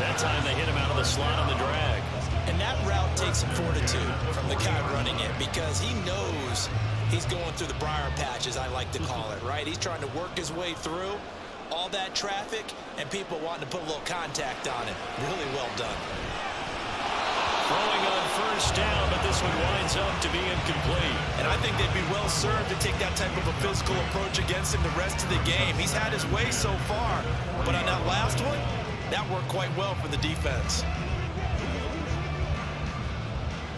That time they hit him out of the slot on the drag. And that route takes some fortitude from the guy running it, because he knows he's going through the briar patch, as I like to call it, right? He's trying to work his way through all that traffic and people wanting to put a little contact on it. Really well done. Throwing on 1st down, but this one winds up to be incomplete. And I think they'd be well served to take that type of a physical approach against him the rest of the game. He's had his way so far, but on that last one, that worked quite well for the defense.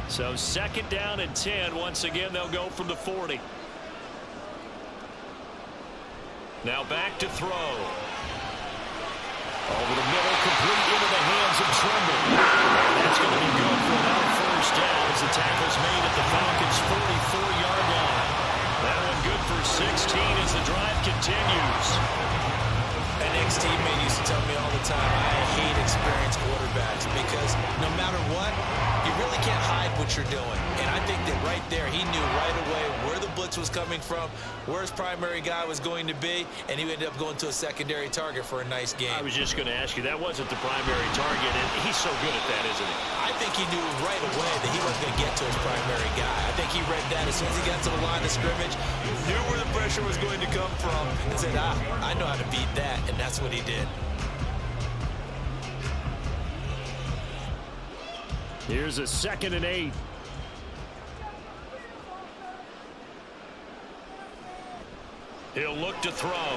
So 2nd down and 10. Once again, they'll go from the 40. Now back to throw. Over the middle, complete into the hands of Tremble. And that's going to be good for another 1st down as the tackle's made at the Falcons' 44-yard line. That one good for 16 as the drive continues. An ex-teammate used to tell me all the time, I hate experienced quarterbacks quarterbacks because no matter what, you really can't hide what you're doing. And I think that right there, he knew right away where the blitz was coming from, where his primary guy was going to be, and he ended up going to a secondary target for a nice game. I was just going to ask you, that wasn't the primary target, and he's so good at that, isn't he? I think he knew right away that he wasn't going to get to his primary guy. I think he read that as soon as he got to the line of scrimmage, knew where the pressure was going to come from, and said, I know how to beat that, and that's what he did. Here's a 2nd and 8. He'll look to throw.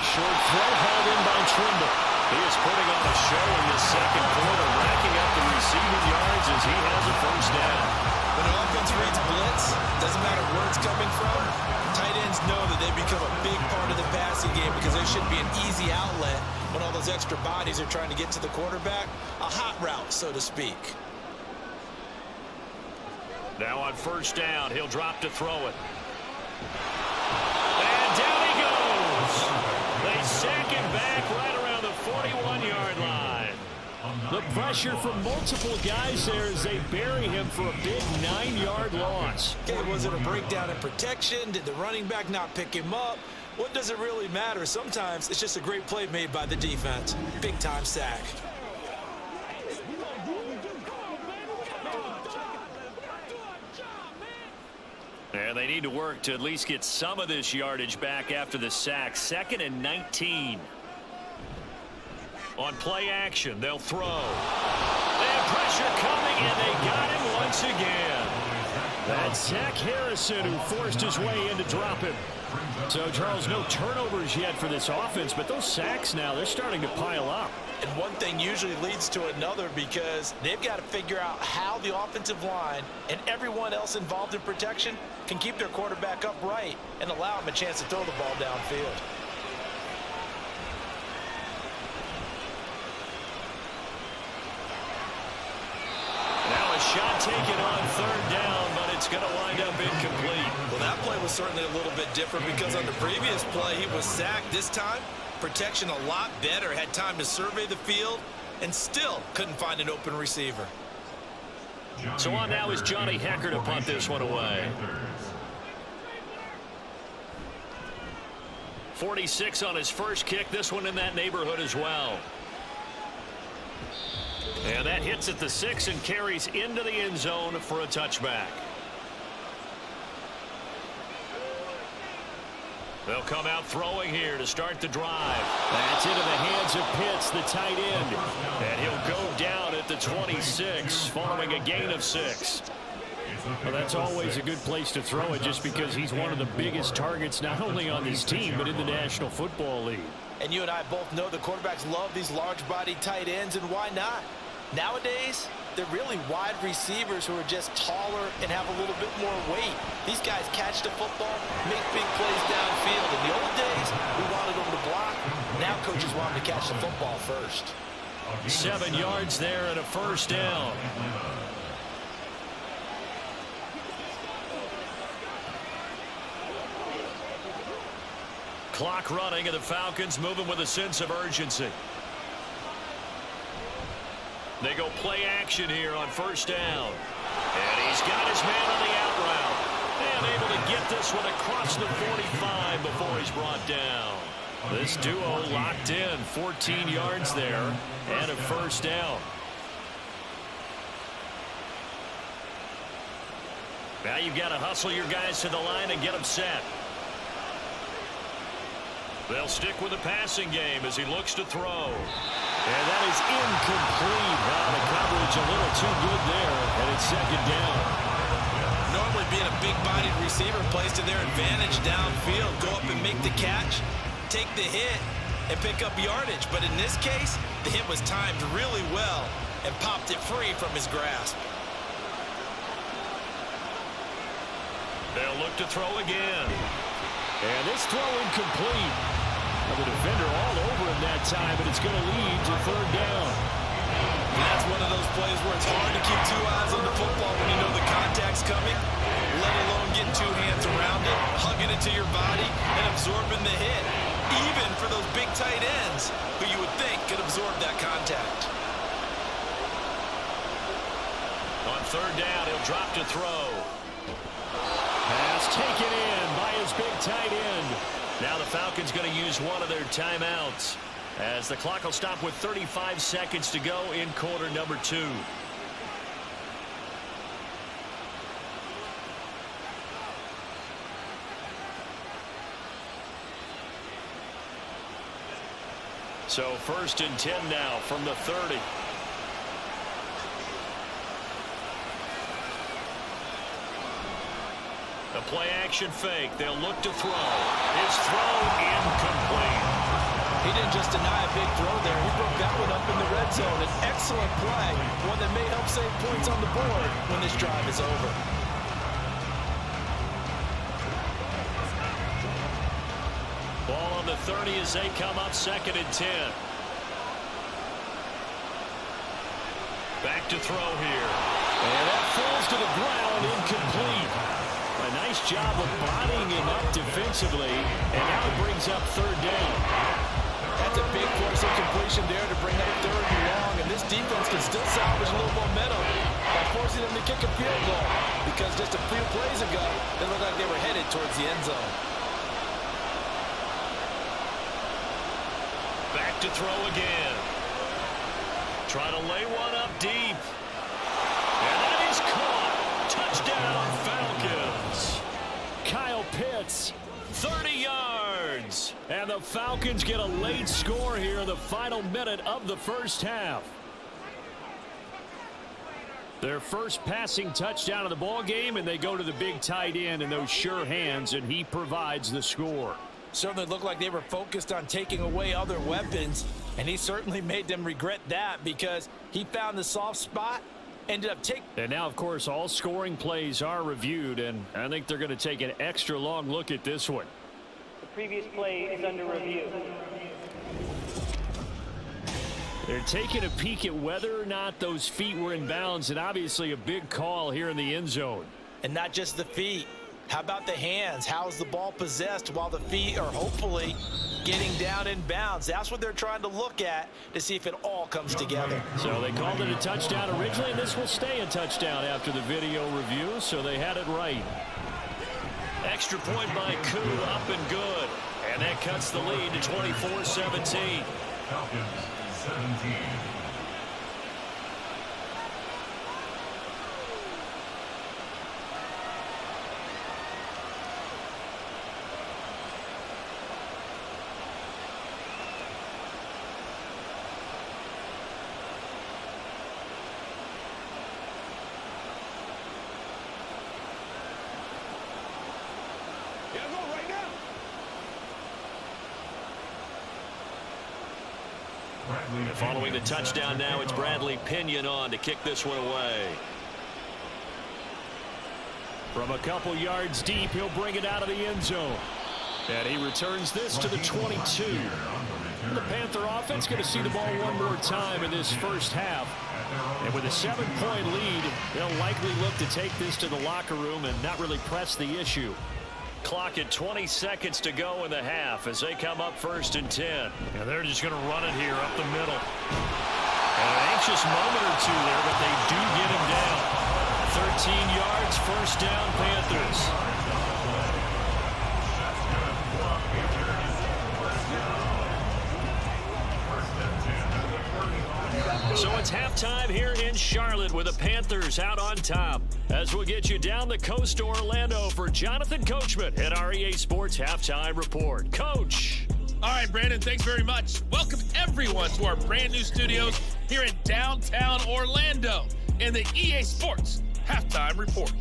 Short throw hauled in by Trimble. He is putting on a show in this second quarter, racking up the receiving yards as he has a first down. When an offense reads blitz, doesn't matter where it's coming from, tight ends know that they become a big part of the passing game because there should be an easy outlet when all those extra bodies are trying to get to the quarterback. A hot route, so to speak. Now on first down, he'll drop to throw it. And down he goes. They sack him back right around the 41-yard line. The pressure from multiple guys there as they bury him for a big 9-yard loss. Okay, was it a breakdown in protection? Did the running back not pick him up? What does it really matter? Sometimes it's just a great play made by the defense. Big-time sack. And they need to work to at least get some of this yardage back after the sack. 2nd and 19. On play action, they'll throw. They have pressure coming, and they got him once again. That's Zach Harrison who forced his way in to drop him. So, Charles, no turnovers yet for this offense, but those sacks now, they're starting to pile up. And one thing usually leads to another because they've got to figure out how the offensive line and everyone else involved in protection can keep their quarterback upright and allow him a chance to throw the ball downfield. Now a shot taken on 3rd down, but it's going to wind up incomplete. Well, that play was certainly a little bit different because on the previous play, he was sacked. This time, protection a lot better, had time to survey the field, and still couldn't find an open receiver. So on now is Johnny Hecker to punt this one away. 46 on his first kick, this one in that neighborhood as well. And that hits at the 6 and carries into the end zone for a touchback. They'll come out throwing here to start the drive. That's into the hands of Pitts, the tight end. And he'll go down at the 26 following a gain of 6. Well, that's always a good place to throw it just because he's one of the biggest targets not only on this team but in the National Football League. And you and I both know the quarterbacks love these large-bodied tight ends, and why not? Nowadays, they're really wide receivers who are just taller and have a little bit more weight. These guys catch the football, make big plays downfield. In the old days, we wanted them to block. Now coaches want them to catch the football first. 7 yards there and a first down. Clock running, and the Falcons moving with a sense of urgency. They go play action here on first down. And he's got his man on the out route. And able to get this one across the 45 before he's brought down. This duo locked in, 14 yards there, and a first down. Now you've got to hustle your guys to the line and get them set. They'll stick with the passing game as he looks to throw. And that is incomplete. The coverage a little too good there, and it's 2nd down. Normally being a big-bodied receiver plays to their advantage downfield. Go up and make the catch, take the hit, and pick up yardage. But in this case, the hit was timed really well and popped it free from his grasp. They'll look to throw again. And this throw incomplete. The defender all over him that time, but it's going to lead to 3rd down. That's one of those plays where it's hard to keep 2 eyes on the football when you know the contact's coming, let alone getting 2 hands around it, hugging it to your body, and absorbing the hit, even for those big tight ends who you would think could absorb that contact. third down. He'll drop to throw. Pass taken in by his big tight end. Now the Falcons going to use one of their timeouts, as the clock will stop with 35 seconds to go in quarter number 2. So 1st and 10 now from the 30. The play action fake. They'll look to throw. His throw incomplete. He didn't just deny a big throw there. He broke that one up in the red zone. An excellent play. One that may help save points on the board when this drive is over. Ball on the 30 as they come up 2nd and 10. Back to throw here. And that falls to the ground, incomplete. A nice job of bodying him up defensively, and now it brings up 3rd down. That's a big force of completion there to bring up 3rd and long, and this defense can still salvage a little momentum by forcing them to kick a field goal, because just a few plays ago, they looked like they were headed towards the end zone. Back to throw again. Try to lay one up deep. And that is caught. Touchdown, Falcons. Kyle Pitts, 30 yards. And the Falcons get a late score here in the final minute of the first half. Their first passing touchdown of the ball game, and they go to the big tight end in those sure hands, and he provides the score. Certainly looked like they were focused on taking away other weapons, and he certainly made them regret that, because he found the soft spot, ended up taking. And now, of course, all scoring plays are reviewed, and I think they're going to take an extra long look at this one. The previous play is under review. They're taking a peek at whether or not those feet were in bounds, and obviously a big call here in the end zone. And not just the feet. How about the hands? How's the ball possessed while the feet are hopefully getting down in bounds? That's what they're trying to look at to see if it all comes together. So they called it a touchdown originally, and this will stay a touchdown after the video review, so they had it right. Extra point by Koo, up and good. And that cuts the lead to 24-17. Falcons 17. Following the touchdown now, it's Bradley Pinion on to kick this one away. From a couple yards deep, he'll bring it out of the end zone. And he returns this to the 22. The Panther offense going to see the ball one more time in this first half. And with a 7-point lead, they'll likely look to take this to the locker room and not really press the issue. Clock at 20 seconds to go in the half as they come up 1st and 10. And they're just going to run it here up the middle. And an anxious moment or two there, but they do get him down. 13 yards, 1st down, Panthers. So it's halftime here in Charlotte with the Panthers out on top. As we'll get you down the coast to Orlando for Jonathan Coachman at our EA Sports Halftime Report. Coach. All right, Brandon, thanks very much. Welcome everyone to our brand new studios here in downtown Orlando in the EA Sports Halftime Report.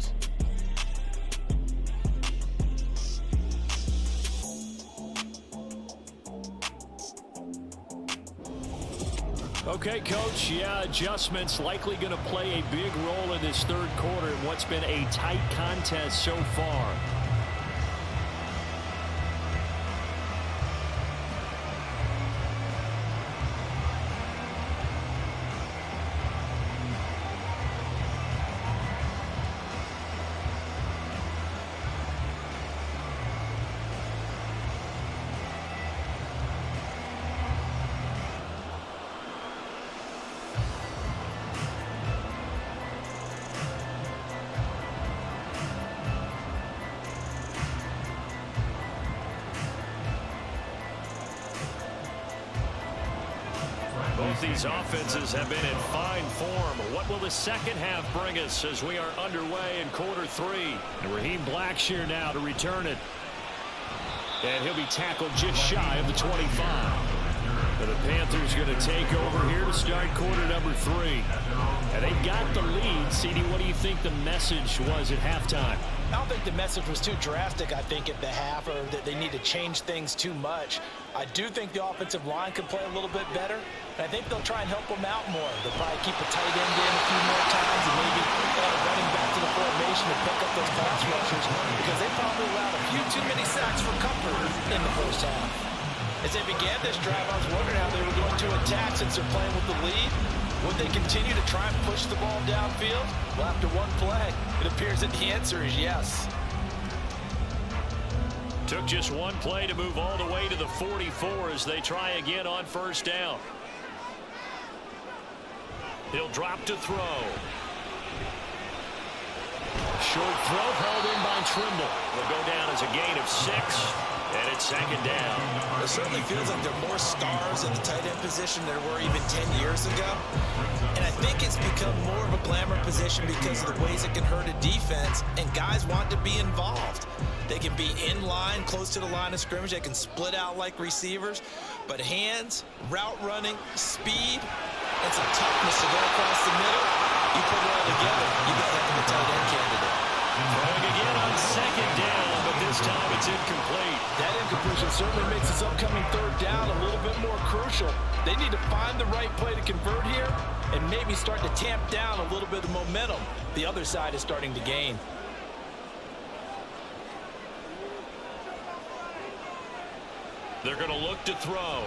Okay, Coach, yeah, adjustments likely going to play a big role in this third quarter in what's been a tight contest so far. Both these offenses have been in fine form. What will the second half bring us as we are underway in quarter 3? And Raheem Blackshear now to return it. And he'll be tackled just shy of the 25. And the Panthers going to take over here to start quarter number 3. And they've got the lead. CD, what do you think the message was at halftime? I don't think the message was too drastic, I think, at the half, or that they need to change things too much. I do think the offensive line could play a little bit better, and I think they'll try and help them out more. They'll probably keep a tight end in a few more times and maybe running back to the formation to pick up those pass rushers, because they probably allowed a few too many sacks for comfort in the first half. As they began this drive, I was wondering how they were going to attack since they're playing with the lead. Would they continue to try and push the ball downfield? Well, after one play, it appears that the answer is yes. Took just one play to move all the way to the 44 as they try again on first down. He'll drop to throw. Short throw held in by Trimble. Will go down as a gain of 6. And it's second down. It certainly feels like there are more stars in the tight end position than there were even 10 years ago. And I think it's become more of a glamour position because of the ways it can hurt a defense, and guys want to be involved. They can be in line, close to the line of scrimmage. They can split out like receivers. But hands, route running, speed, and some toughness to go across the middle, you put it all together, you got to have a tight end candidate. Throwing again on second down, but this time it's incomplete. That incompletion certainly makes this upcoming third down a little bit more crucial. They need to find the right play to convert here and maybe start to tamp down a little bit of momentum the other side is starting to gain. They're going to look to throw.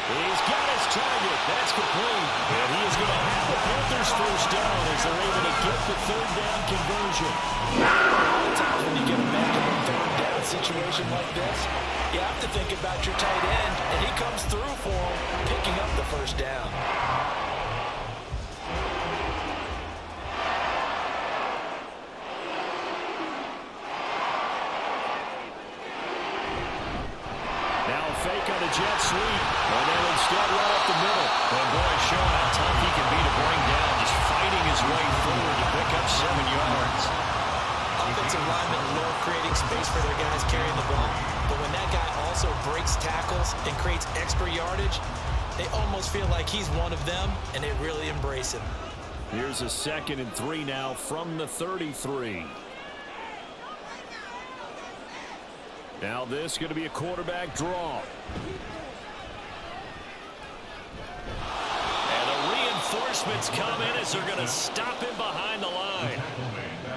He's got his target. That's complete. And he is going to have the Panthers first down as they're able to get the third down conversion. A lot of times when you get back in a third down situation like this, you have to think about your tight end, and he comes through for him, picking up the first down. Fake on a jet sweep. And they'll instead run up the middle. And boy, showing how tough he can be to bring down. Just fighting his way forward to pick up 7 yards. Offensive linemen love creating space for their guys carrying the ball. But when that guy also breaks tackles and creates extra yardage, they almost feel like he's one of them, and they really embrace him. Here's a 2nd and 3 now from the 33. Now this is going to be a quarterback draw. And the reinforcements come in as they're going to stop him behind the line.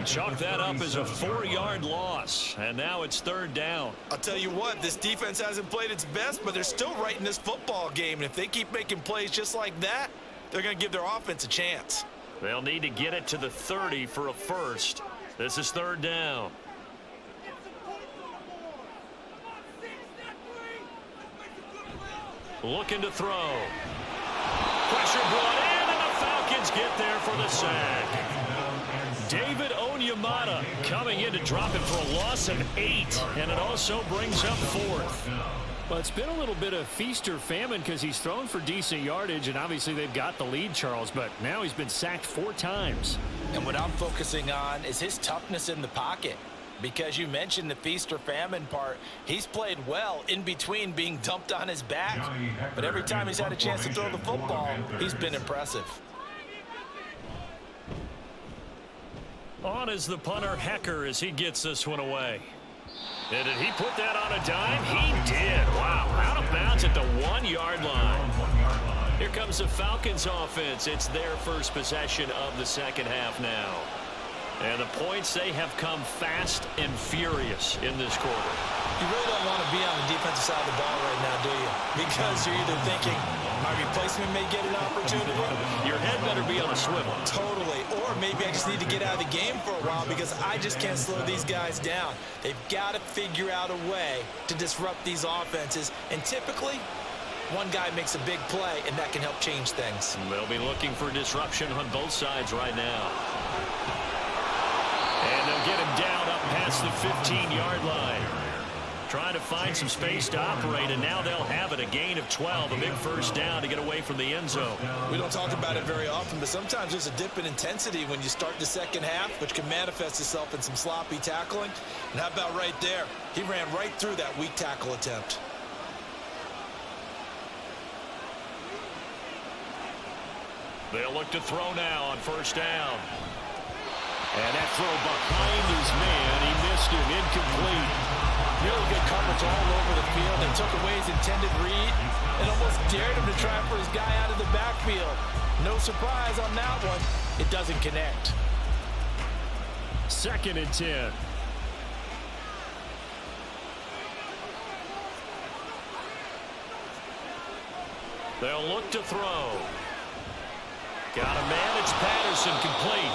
Chalk that up as a 4-yard loss. And now it's third down. I'll tell you what, this defense hasn't played its best, but they're still right in this football game. And if they keep making plays just like that, they're going to give their offense a chance. They'll need to get it to the 30 for a first. This is third down. Looking to throw. Pressure brought in, and the Falcons get there for the sack. David Onyemata coming in to drop it for a loss of 8, and it also brings up 4th. Well, it's been a little bit of feast or famine because he's thrown for decent yardage, and obviously they've got the lead, Charles, but now he's been sacked 4 times. And what I'm focusing on is his toughness in the pocket. Because you mentioned the feast or famine part, he's played well in between being dumped on his back. But every time he's had a chance to throw the football, he's been impressive. On is the punter, Hecker, as he gets this one away. And did he put that on a dime? He did. Wow, out of bounds at the 1-yard line. Here comes the Falcons offense. It's their first possession of the second half now. And the points, they have come fast and furious in this quarter. You really don't want to be on the defensive side of the ball right now, do you? Because you're either thinking, my replacement may get an opportunity. Your head better be on a swivel. Totally. Or maybe I just need to get out of the game for a while because I just can't slow these guys down. They've got to figure out a way to disrupt these offenses. And typically, one guy makes a big play, and that can help change things. They'll be looking for disruption on both sides right now. And they'll get him down up past the 15-yard line. Trying to find some space to operate, and now they'll have it. A gain of 12, a big first down to get away from the end zone. We don't talk about it very often, but sometimes there's a dip in intensity when you start the second half, which can manifest itself in some sloppy tackling. And how about right there? He ran right through that weak tackle attempt. They'll look to throw now on first down. And that throw behind his man. He missed him. Incomplete. Really good coverage all over the field. They took away his intended read and almost dared him to try for his guy out of the backfield. No surprise on that one. It doesn't connect. 2nd and 10. They'll look to throw. Got to manage Patterson complete.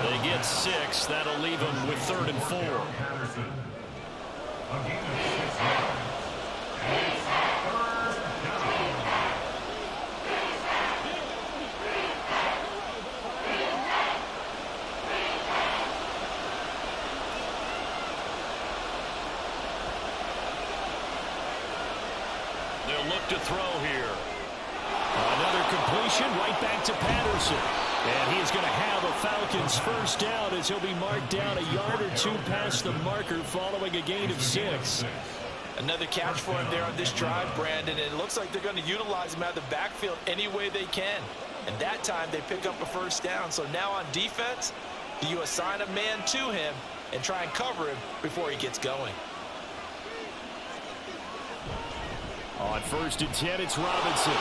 They get 6. That'll leave them with 3rd and 4. They'll look to throw here. Another completion right back to Patterson. And he's going to have a Falcons first down as he'll be marked down a yard or 2 past the marker following a gain of 6. Another catch for him there on this drive, Brandon. And it looks like they're going to utilize him out of the backfield any way they can. And that time they pick up a first down. So now on defense, do you assign a man to him and try and cover him before he gets going? On 1st and 10, it's Robinson.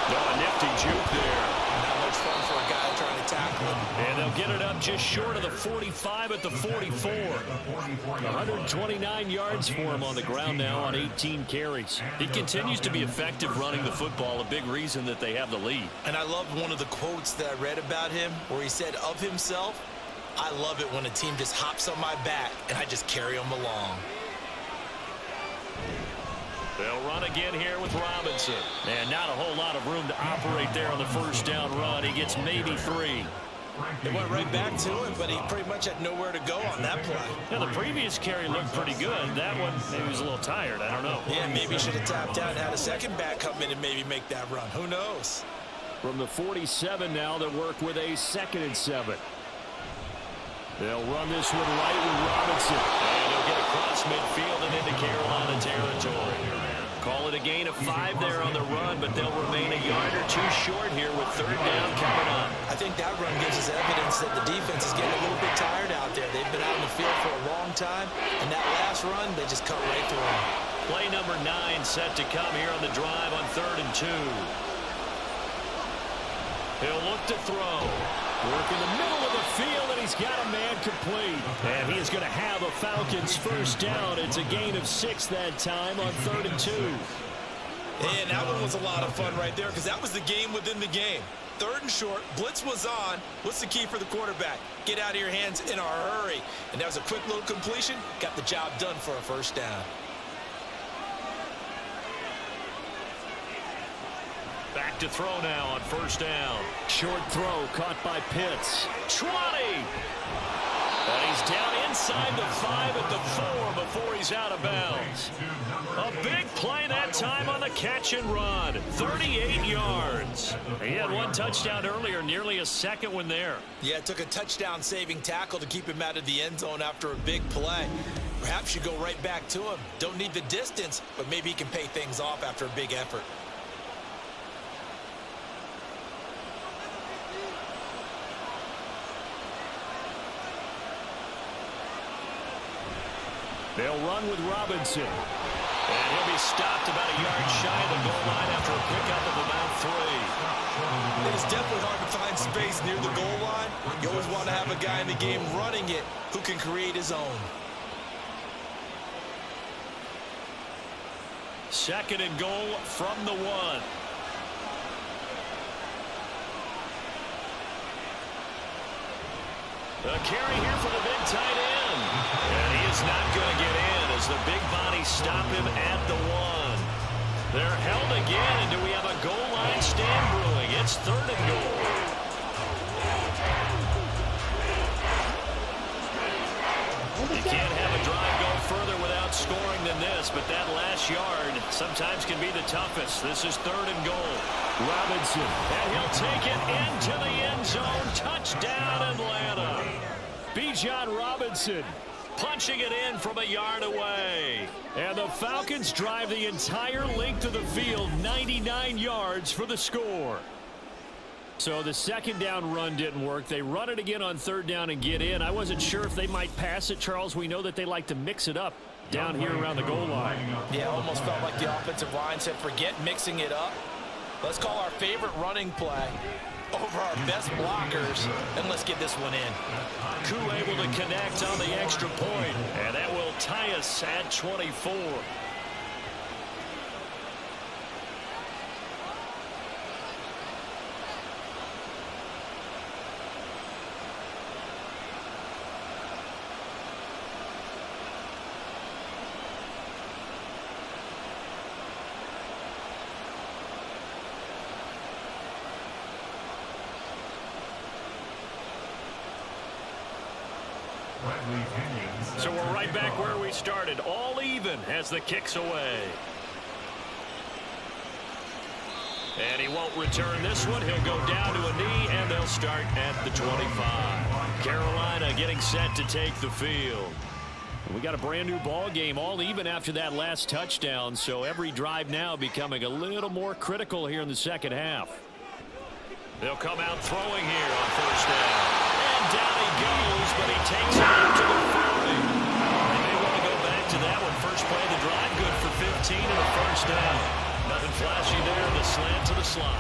A nifty juke there. Not much fun for a guy trying to tackle him. And they'll get it up just short of the 45 at the 44. 129 yards for him on the ground now on 18 carries. He continues to be effective running the football, a big reason that they have the lead. And I love one of the quotes that I read about him where he said of himself, "I love it when a team just hops on my back and I just carry them along." They'll run again here with Robinson. And not a whole lot of room to operate there on the first down run. He gets maybe 3. They went right back to him, but he pretty much had nowhere to go on that play. Yeah, the previous carry looked pretty good. That one, maybe he was a little tired. I don't know. Yeah, maybe he should have tapped out and had a second back come in and maybe make that run. Who knows? From the 47 now, they'll work with a 2nd and 7. They'll run this one right with Robinson. And he'll get across midfield and into Carolina territory. Call it a gain of 5 there on the run, but they'll remain a yard or 2 short here with 3rd down coming up. I think that run gives us evidence that the defense is getting a little bit tired out there. They've been out in the field for a long time, and that last run, they just cut right through them. Play number 9 set to come here on the drive on 3rd and 2. He'll look to throw. Work in the middle of the field, and he's got a man complete. And he is going to have a Falcons first down. It's a gain of 6 that time on 3rd and 2. And that one was a lot of fun right there because that was the game within the game. 3rd and short, blitz was on. What's the key for the quarterback? Get out of your hands in a hurry. And that was a quick little completion. Got the job done for a first down. Back to throw now on first down. Short throw caught by Pitts. 20! And he's down inside the 5 at the 4 before he's out of bounds. A big play that time on the catch and run. 38 yards. He had 1 touchdown earlier, nearly a second one there. Yeah, it took a touchdown-saving tackle to keep him out of the end zone after a big play. Perhaps you go right back to him. Don't need the distance, but maybe he can pay things off after a big effort. They'll run with Robinson. And he'll be stopped about a yard shy of the goal line after a pickup of about 3. It's definitely hard to find space near the goal line. You always want to have a guy in the game running it who can create his own. 2nd and goal from the 1. A carry here for the big tight end. And he is not going to get in as the big bodies stop him at the 1. They're held again, and do we have a goal line stand brewing? It's 3rd and goal. You can't have a drive go further without scoring than this, but that last yard sometimes can be the toughest. This is 3rd and goal. Robinson, and he'll take it into the end zone. Touchdown, Atlanta. Bijan Robinson punching it in from a yard away. And the Falcons drive the entire length of the field, 99 yards for the score. So the 2nd down run didn't work. They run it again on 3rd down and get in. I wasn't sure if they might pass it, Charles. We know that they like to mix it up down here around the goal line. Yeah, almost felt like the offensive line said, forget mixing it up. Let's call our favorite running play over our best blockers, and let's get this one in. Koo able to connect on the extra point, and that will tie us at 24. So we're right back where we started, all even as the kick's away. And he won't return this one. He'll go down to a knee, and they'll start at the 25. Carolina getting set to take the field. We got a brand new ball game, all even after that last touchdown, so every drive now becoming a little more critical here in the 2nd half. They'll come out throwing here on 1st down. And down he goes, but he takes it out to the 40. They may want to go back to that one. First play of the drive, good for 15 and a 1st down. Nothing flashy there, the slant to the slot.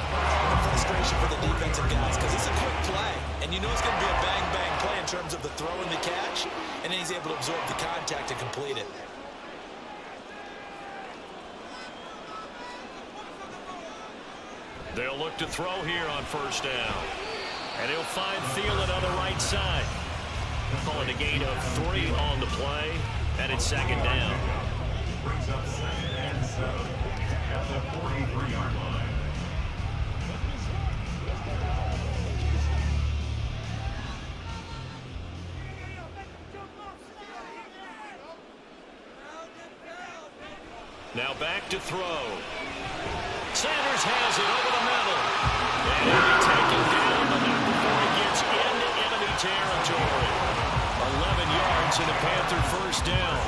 Frustration for the defensive guys because it's a quick play. And you know it's going to be a bang-bang play in terms of the throw and the catch. And then he's able to absorb the contact to complete it. They'll look to throw here on 1st down. And he'll find Thielen on the right side. Calling a gain of 3 on the play. And it's 2nd down. Brings up 2nd and 7 at the 43-yard line. Now back to throw. Sanders has it over the middle. And he'll be taken down, but not before he gets into enemy territory. 11 yards and a Panther 1st down.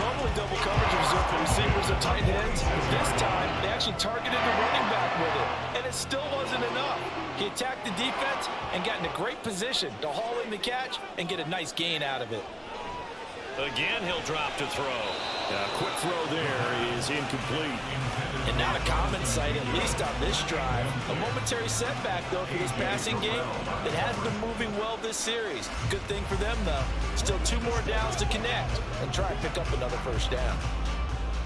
Normally double coverage is reserved for receivers and tight ends. This time, they actually targeted the running back with it. And it still wasn't enough. He attacked the defense and got in a great position to haul in the catch and get a nice gain out of it. Again, he'll drop to throw. Quick throw there is incomplete. And not a common sight, at least on this drive. A momentary setback, though, for this passing game that has been moving well this series. Good thing for them, though. Still 2 more downs to connect and try and pick up another 1st down.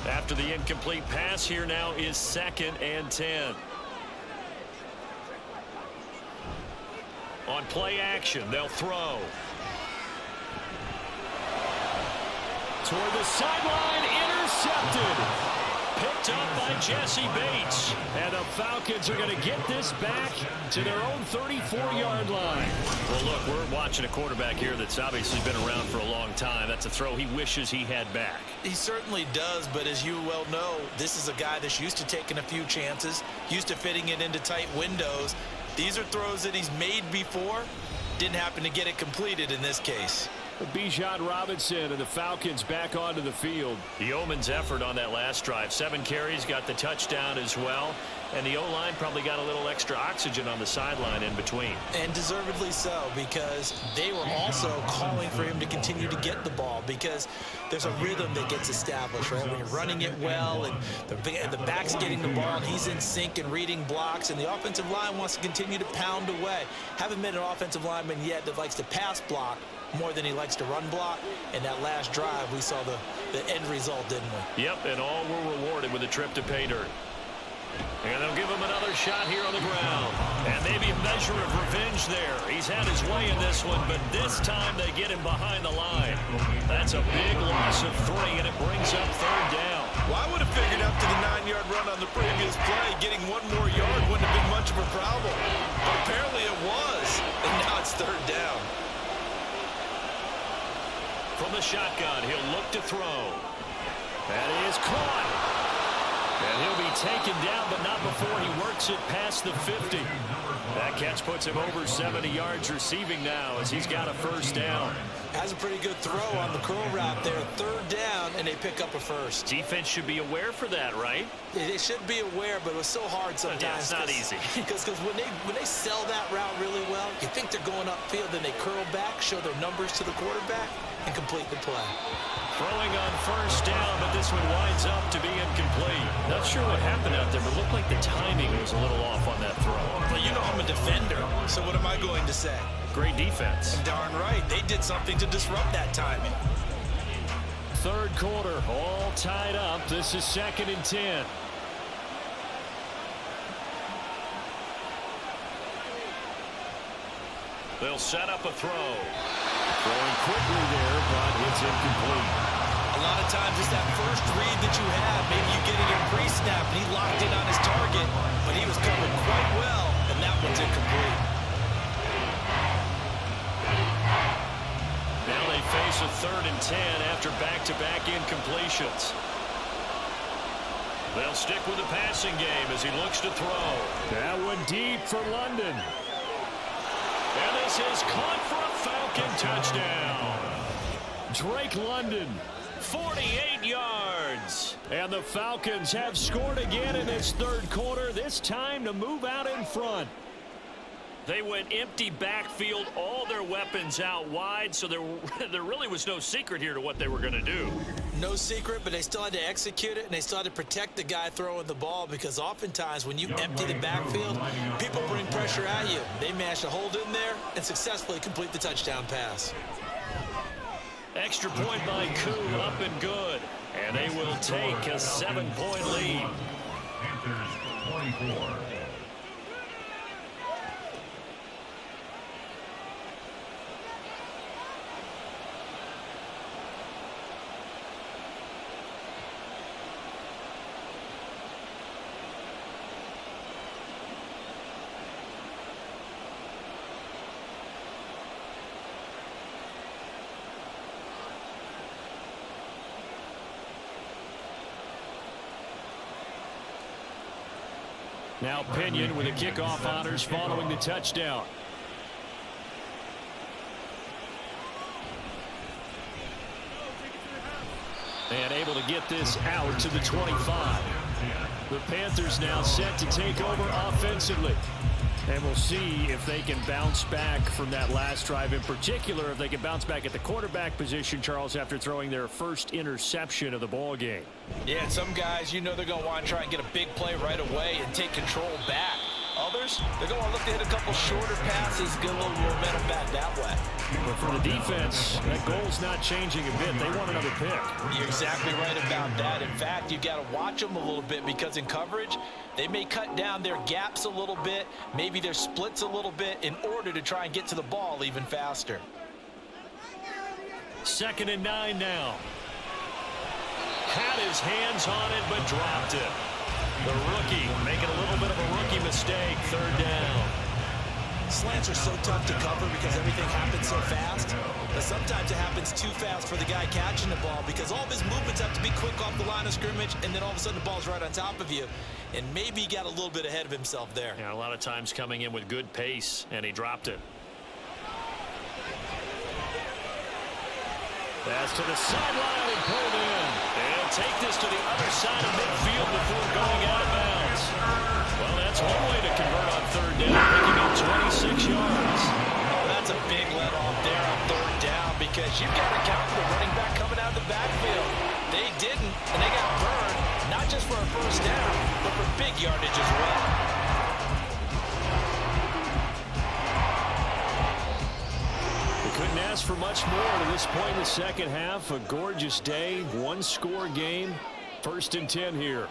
After the incomplete pass, here now is 2nd and 10. On play action, they'll throw. Toward the sideline, intercepted. Picked up by Jesse Bates. And the Falcons are going to get this back to their own 34-yard line. Well, look, we're watching a quarterback here that's obviously been around for a long time. That's a throw he wishes he had back. He certainly does, but as you well know, this is a guy that's used to taking a few chances, used to fitting it into tight windows. These are throws that he's made before. Didn't happen to get it completed in this case. Bijan Robinson and the Falcons back onto the field. The Yeoman's effort on that last drive. 7 carries, got the touchdown as well. And the O-line probably got a little extra oxygen on the sideline in between. And deservedly so, because they were also calling for him to continue to get the ball, because there's a rhythm that gets established, right? When you're running it well and the back's getting the ball and he's in sync and reading blocks, and the offensive line wants to continue to pound away. Haven't met an offensive lineman yet that likes to pass block more than he likes to run block. And that last drive, we saw the end result, didn't we? Yep, and all were rewarded with a trip to pay dirt. And they'll give him another shot here on the ground. And maybe a measure of revenge there. He's had his way in this one, but this time they get him behind the line. That's a big loss of 3, and it brings up 3rd down. Well, I would have figured after the 9-yard run on the previous play, getting 1 more yard wouldn't have been much of a problem. But apparently it was, and now it's 3rd down. From the shotgun, he'll look to throw. That is caught. And he'll be taken down, but not before he works it past the 50. That catch puts him over 70 yards receiving now as he's got a first down. Has a pretty good throw on the curl route there. Third down, and they pick up a first. Defense should be aware for that, right? They should be aware, but it was so hard sometimes. Yeah, it's not easy. Because when they sell that route really well, you think they're going upfield, then they curl back, show their numbers to the quarterback, and complete the play. Throwing on first down, but this one winds up to be incomplete. Not sure what happened out there, but it looked like the timing was a little off on that throw. Well, you know I'm a defender, so what am I going to say? Great defense. Darn right. They did something to disrupt that timing. Third quarter, all tied up. This is 2nd and 10. They'll set up a throw. Throwing quickly there, but it's incomplete. A lot of times it's that first read that you have. Maybe you get it in pre-snap, and he locked in on his target, but he was covered quite well, and that one's incomplete. Now they face a 3rd and 10 after back-to-back incompletions. They'll stick with the passing game as he looks to throw. That one deep for London. And this is caught for a Falcon touchdown. Drake London, 48 yards. And the Falcons have scored again in this third quarter, this time to move out in front. They went empty backfield, all their weapons out wide, so there really was no secret here to what they were going to do. No secret, but they still had to execute it, and they still had to protect the guy throwing the ball, because oftentimes when you empty the backfield, people bring pressure at you. They managed to hold in there and successfully complete the touchdown pass. Extra point by Koo, up and good. And they will take a 7-point lead. Panthers 24. Now Pinion with the kickoff honors following the touchdown. And able to get this out to the 25. The Panthers now set to take over offensively. And we'll see if they can bounce back from that last drive. In particular, if they can bounce back at the quarterback position, Charles, after throwing their first interception of the ball game. Yeah, and some guys, you know they're going to want to try and get a big play right away and take control back. Others, they're going to look to hit a couple shorter passes, get a little momentum back that way. But for the defense, that goal's not changing a bit. They want another pick. You're exactly right about that. In fact, you've got to watch them a little bit, because in coverage, they may cut down their gaps a little bit, maybe their splits a little bit, in order to try and get to the ball even faster. 2nd and 9 now. Had his hands on it, but dropped it. The rookie making a little bit of a rookie mistake. 3rd down. Slants are so tough to cover because everything happens so fast, but sometimes it happens too fast for the guy catching the ball, because all of his movements have to be quick off the line of scrimmage, and then all of a sudden the ball's right on top of you, and maybe he got a little bit ahead of himself there. Yeah, a lot of times coming in with good pace, and he dropped it. Pass to the sideline and pulled in. They'll take this to the other side of midfield before going out of bounds. Well, that's one way to convert on 3rd down, picking up 26 yards. Oh, that's a big let off there on 3rd down, because you've got to count the running back coming out of the backfield. They didn't, and they got burned, not just for a first down, but for big yardage as well. Couldn't ask for much more to this point in the second half. A gorgeous day, one-score game. 1st and 10 here.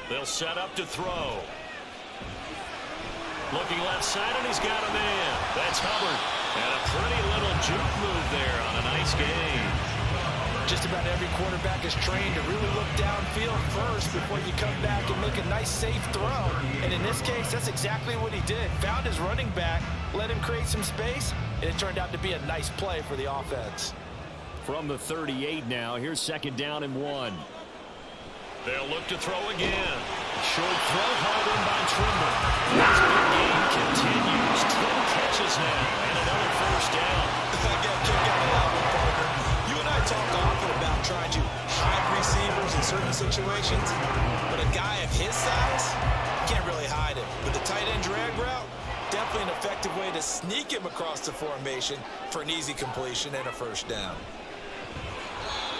They'll set up to throw. Looking left side, and he's got a man. That's Hubbard. And a pretty little juke move there on a nice game. Just about every quarterback is trained to really look downfield first before you come back and make a nice, safe throw. And in this case, that's exactly what he did. Found his running back, let him create some space, and it turned out to be a nice play for the offense. from the 38 now. Here's 2nd down and 1. They'll look to throw again. Short throw hauled in by Trimble. This big game continues. 10 catches now and another 1st down. I got a kick out of that one, partner. You and I talk often about trying to hide receivers in certain situations, but a guy of his size can't really hide him. With the tight end drag route, definitely an effective way to sneak him across the formation for an easy completion and a 1st down.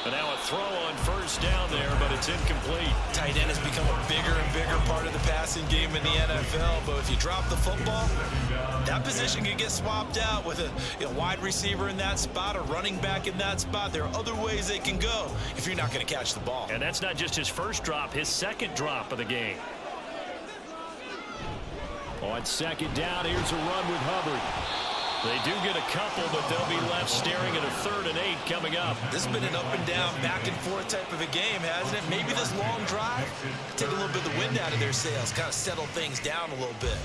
And now a throw on 1st down there, but it's incomplete. Tight end has become a bigger and bigger part of the passing game in the NFL, but if you drop the football, that position can get swapped out with a wide receiver in that spot, a running back in that spot. There are other ways they can go if you're not going to catch the ball. And that's not just his 1st drop, his 2nd drop of the game. On 2nd down, here's a run with Hubbard. They do get a couple, but they'll be left staring at a 3rd and 8 coming up. This has been an up and down, back and forth type of a game, hasn't it? Maybe this long drive take a little bit of the wind out of their sails, kind of settle things down a little bit.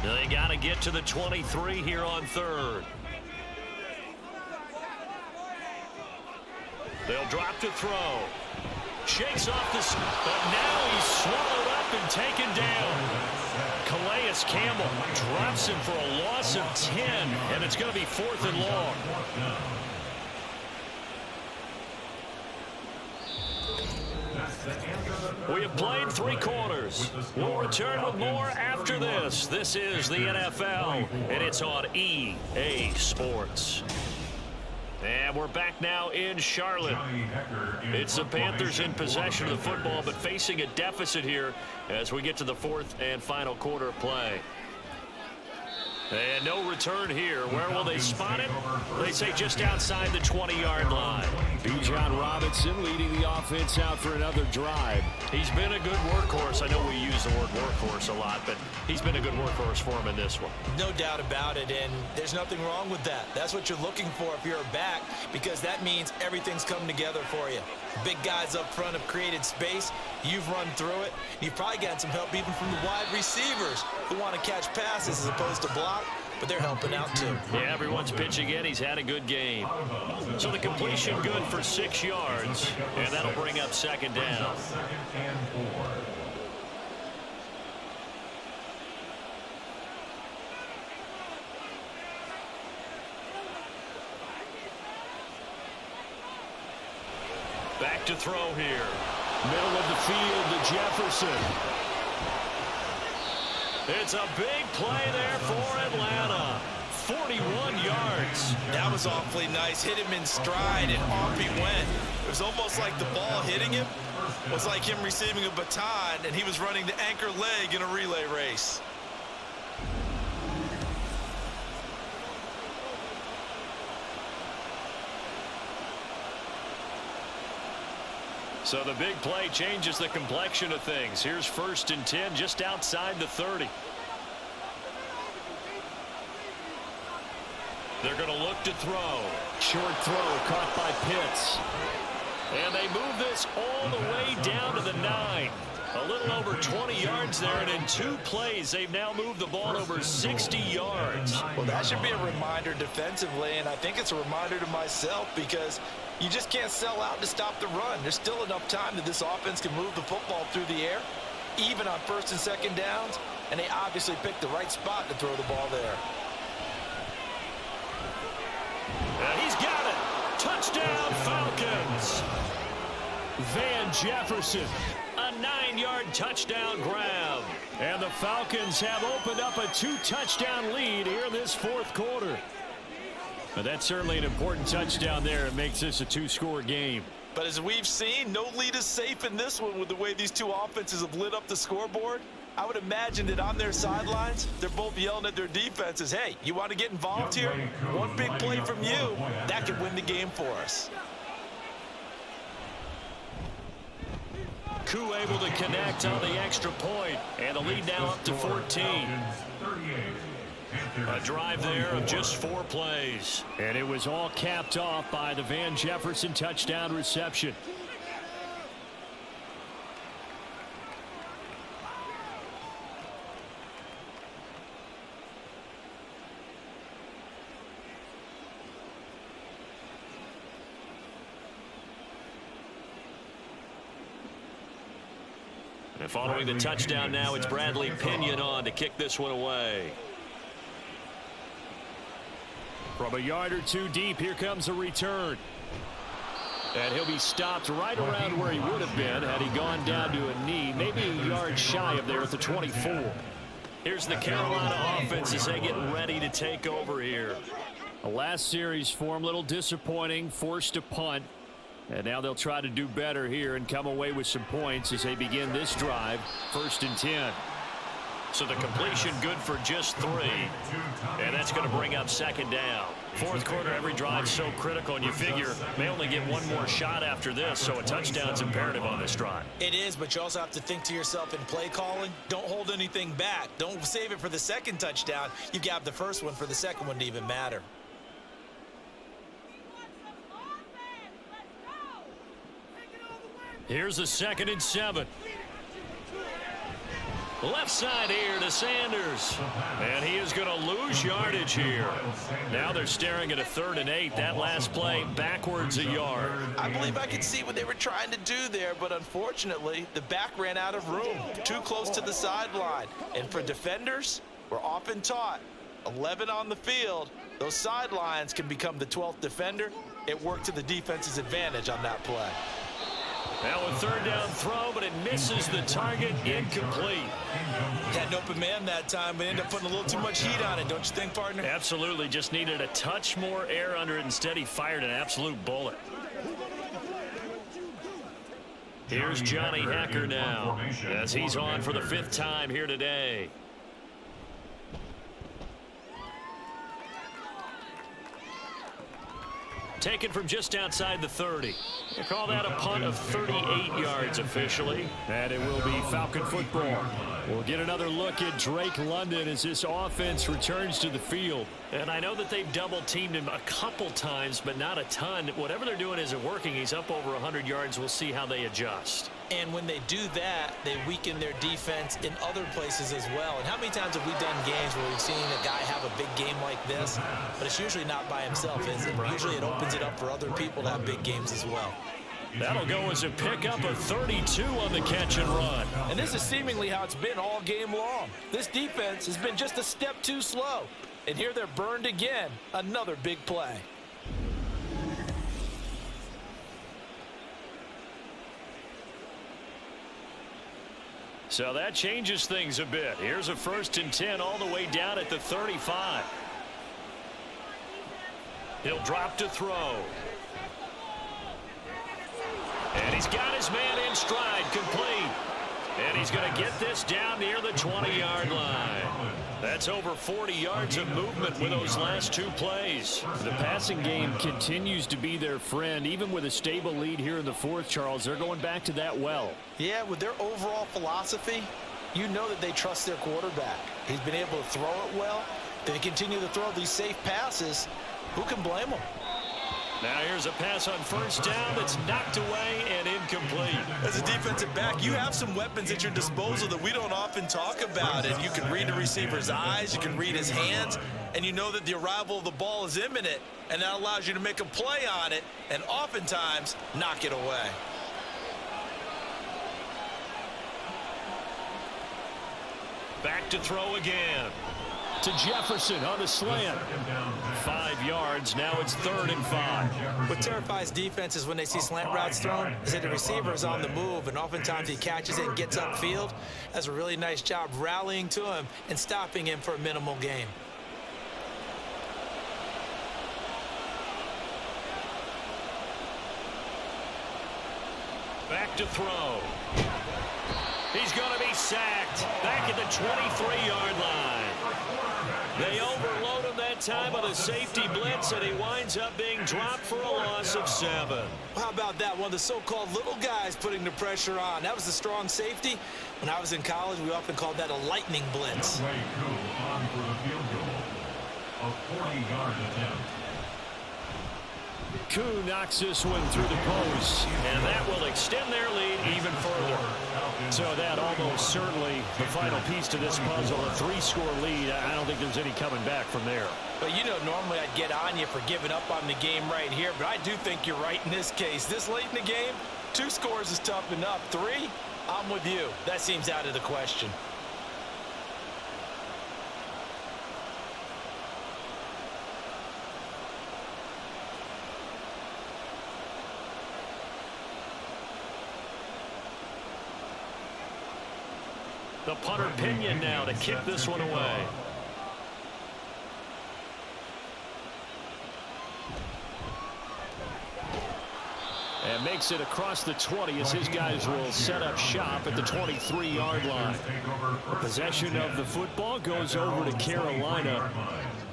They got to get to the 23 here on 3rd. They'll drop to throw. Shakes off the... But now he's swallowed up and taken down. Calais Campbell drops him for a loss of 10, and it's going to be 4th and long. We have played 3 quarters. We'll return with more after this. This is the NFL, and it's on EA Sports. And we're back now in Charlotte. It's the Panthers in possession of the football, but facing a deficit here as we get to the 4th and final quarter of play. And no return here. Where will they spot it? They say just outside the 20-yard line. Bijan Robinson leading the offense out for another drive. He's been a good workhorse. I know we use the word workhorse a lot, but he's been a good workhorse for him in this one. No doubt about it, and there's nothing wrong with that. That's what you're looking for if you're a back, because that means everything's come together for you. Big guys up front have created space. You've run through it. You've probably gotten some help even from the wide receivers who want to catch passes as opposed to block, but they're helping out too. Yeah, everyone's pitching in. He's had a good game. So the completion good for 6 yards, and that'll bring up 2nd down. Back to throw here. Middle of the field to Jefferson. It's a big play there for Atlanta. 41 yards. That was awfully nice. Hit him in stride, and off he went. It was almost like the ball hitting him was like him receiving a baton, and he was running the anchor leg in a relay race. So the big play changes the complexion of things. Here's 1st and 10 just outside the 30. They're going to look to throw. Short throw caught by Pitts. And they move this all the way down to the 9. A little over 20 yards there, and in 2 plays, they've now moved the ball over 60 yards. Well, that should be a reminder defensively, and I think it's a reminder to myself because you just can't sell out to stop the run. There's still enough time that this offense can move the football through the air, even on 1st and 2nd downs, and they obviously picked the right spot to throw the ball there. And he's got it. Touchdown, Falcons. Van Jefferson. A 9-yard touchdown grab. And the Falcons have opened up a 2-touchdown lead here in this 4th quarter. But that's certainly an important touchdown there. It makes this a 2-score game. But as we've seen, no lead is safe in this one with the way these 2 offenses have lit up the scoreboard. I would imagine that on their sidelines, they're both yelling at their defenses, hey, you want to get involved here? One big play from you, that could win the game for us. Koo able to connect on the extra point, and the lead now up to 14. A drive there of just 4 plays. And it was all capped off by the Van Jefferson touchdown reception. And following the touchdown now, it's Bradley Pinion on to kick this one away. From a yard or two deep, here comes a return. And he'll be stopped right around where he would have been had he gone down to a knee, maybe a yard shy of there at the 24. Here's the Carolina offense as they get ready to take over here. The last series for him, a little disappointing, forced to punt. And now they'll try to do better here and come away with some points as they begin this drive. 1st and 10. So the completion good for just 3. And that's going to bring up 2nd down. 4th quarter, every drive so critical, and you figure they only get one more shot after this, so a touchdown's imperative on this drive. It is, but you also have to think to yourself in play calling, don't hold anything back. Don't save it for the 2nd touchdown. You got the first one for the 2nd one to even matter. Here's a 2nd and 7. Left side here to Sanders. And he is going to lose yardage here. Now they're staring at a 3rd and 8. That last play backwards a yard. I believe I could see what they were trying to do there, but unfortunately, the back ran out of room. Too close to the sideline. And for defenders, we're often taught, 11 on the field, those sidelines can become the 12th defender. It worked to the defense's advantage on that play. Now a 3rd down throw, but it misses the target. Incomplete. Had an open man that time, but ended up putting a little too much heat on it, don't you think, partner? Absolutely. Just needed a touch more air under it. Instead, he fired an absolute bullet. Here's Johnny Hacker now as he's on for the 5th time here today. Taken from just outside the 30. They call that a punt of 38 yards officially. And it will be Falcon football. We'll get another look at Drake London as this offense returns to the field. And I know that they've double-teamed him a couple times, but not a ton. Whatever they're doing isn't working. He's up over 100 yards. We'll see how they adjust. And when they do that, they weaken their defense in other places as well. And how many times have we done games where we've seen a guy have a big game like this, but it's usually not by himself, is it? Usually it opens it up for other people to have big games as well. That'll go as a pickup of 32 on the catch and run. And this is seemingly how it's been all game long. This defense has been just a step too slow. And here they're burned again. Another big play. So that changes things a bit. Here's a 1st and 10 all the way down at the 35. He'll drop to throw. And he's got his man in stride, complete. And he's going to get this down near the 20-yard line. That's over 40 yards of movement with those last 2 plays. The passing game continues to be their friend. Even with a stable lead here in the 4th, Charles, they're going back to that well. Yeah, with their overall philosophy, you know that they trust their quarterback. He's been able to throw it well. They continue to throw these safe passes. Who can blame them? Now here's a pass on 1st down that's knocked away and incomplete. As a defensive back, you have some weapons at your disposal that we don't often talk about. And you can read the receiver's eyes, you can read his hands, and you know that the arrival of the ball is imminent, and that allows you to make a play on it and oftentimes knock it away. Back to throw again. To Jefferson on the slant. 5 yards. Now it's 3rd and 5. What terrifies defenses when they see slant routes thrown is that the receiver is on the move, and oftentimes he catches it and gets upfield. Does a really nice job rallying to him and stopping him for a minimal gain. Back to throw. He's going to be sacked back at the 23-yard line. They overload him that time with a safety blitz, and he winds up being dropped for a loss of 7. How about that? One of the so-called little guys putting the pressure on. That was the strong safety. When I was in college, we often called that a lightning blitz. On for the field goal, a 40-yard attempt. Koo knocks this one through the post, and that will extend their lead even further. So that almost certainly the final piece to this puzzle, a 3-score lead. I don't think there's any coming back from there. But you know, normally I'd get on you for giving up on the game right here, but I do think you're right in this case. This late in the game, 2 scores is tough enough. 3, I'm with you. That seems out of the question. The punter Pinion now to kick this one away. And makes it across the 20 as his guys will set up shop at the 23-yard line. The possession of the football goes over to Carolina.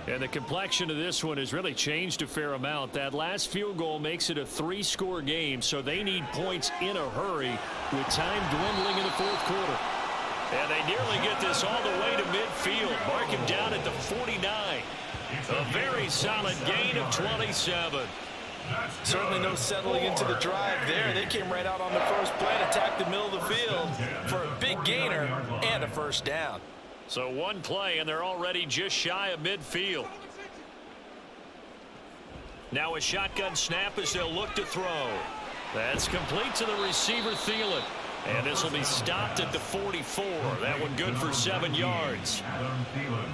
And the complexion of this one has really changed a fair amount. That last field goal makes it a 3-score game, so they need points in a hurry with time dwindling in the fourth quarter. And they nearly get this all the way to midfield. Mark him down at the 49. A very solid gain of 27. Certainly no settling into the drive there. They came right out on the first play and attacked the middle of the field for a big gainer and a first down. So one play, and they're already just shy of midfield. Now a shotgun snap as they'll look to throw. That's complete to the receiver, Thielen. And this will be stopped at the 44. That one good for 7 yards. Adam Thielen,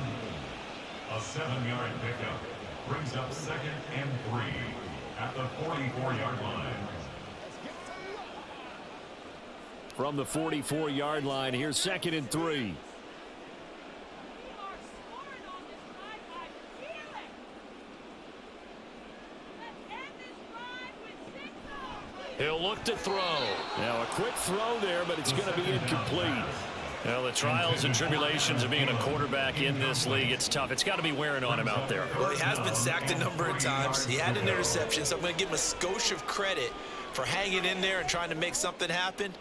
a 7-yard pickup, brings up 2nd and 3 at the 44-yard line. From the 44-yard line, here's 2nd and 3. He'll look to throw. Now a quick throw there, but it's going to be incomplete. Well, the trials and tribulations of being a quarterback in this league, it's tough. It's got to be wearing on him out there. Well, he has been sacked a number of times. He had an interception, so I'm going to give him a skosh of credit for hanging in there and trying to make something happen,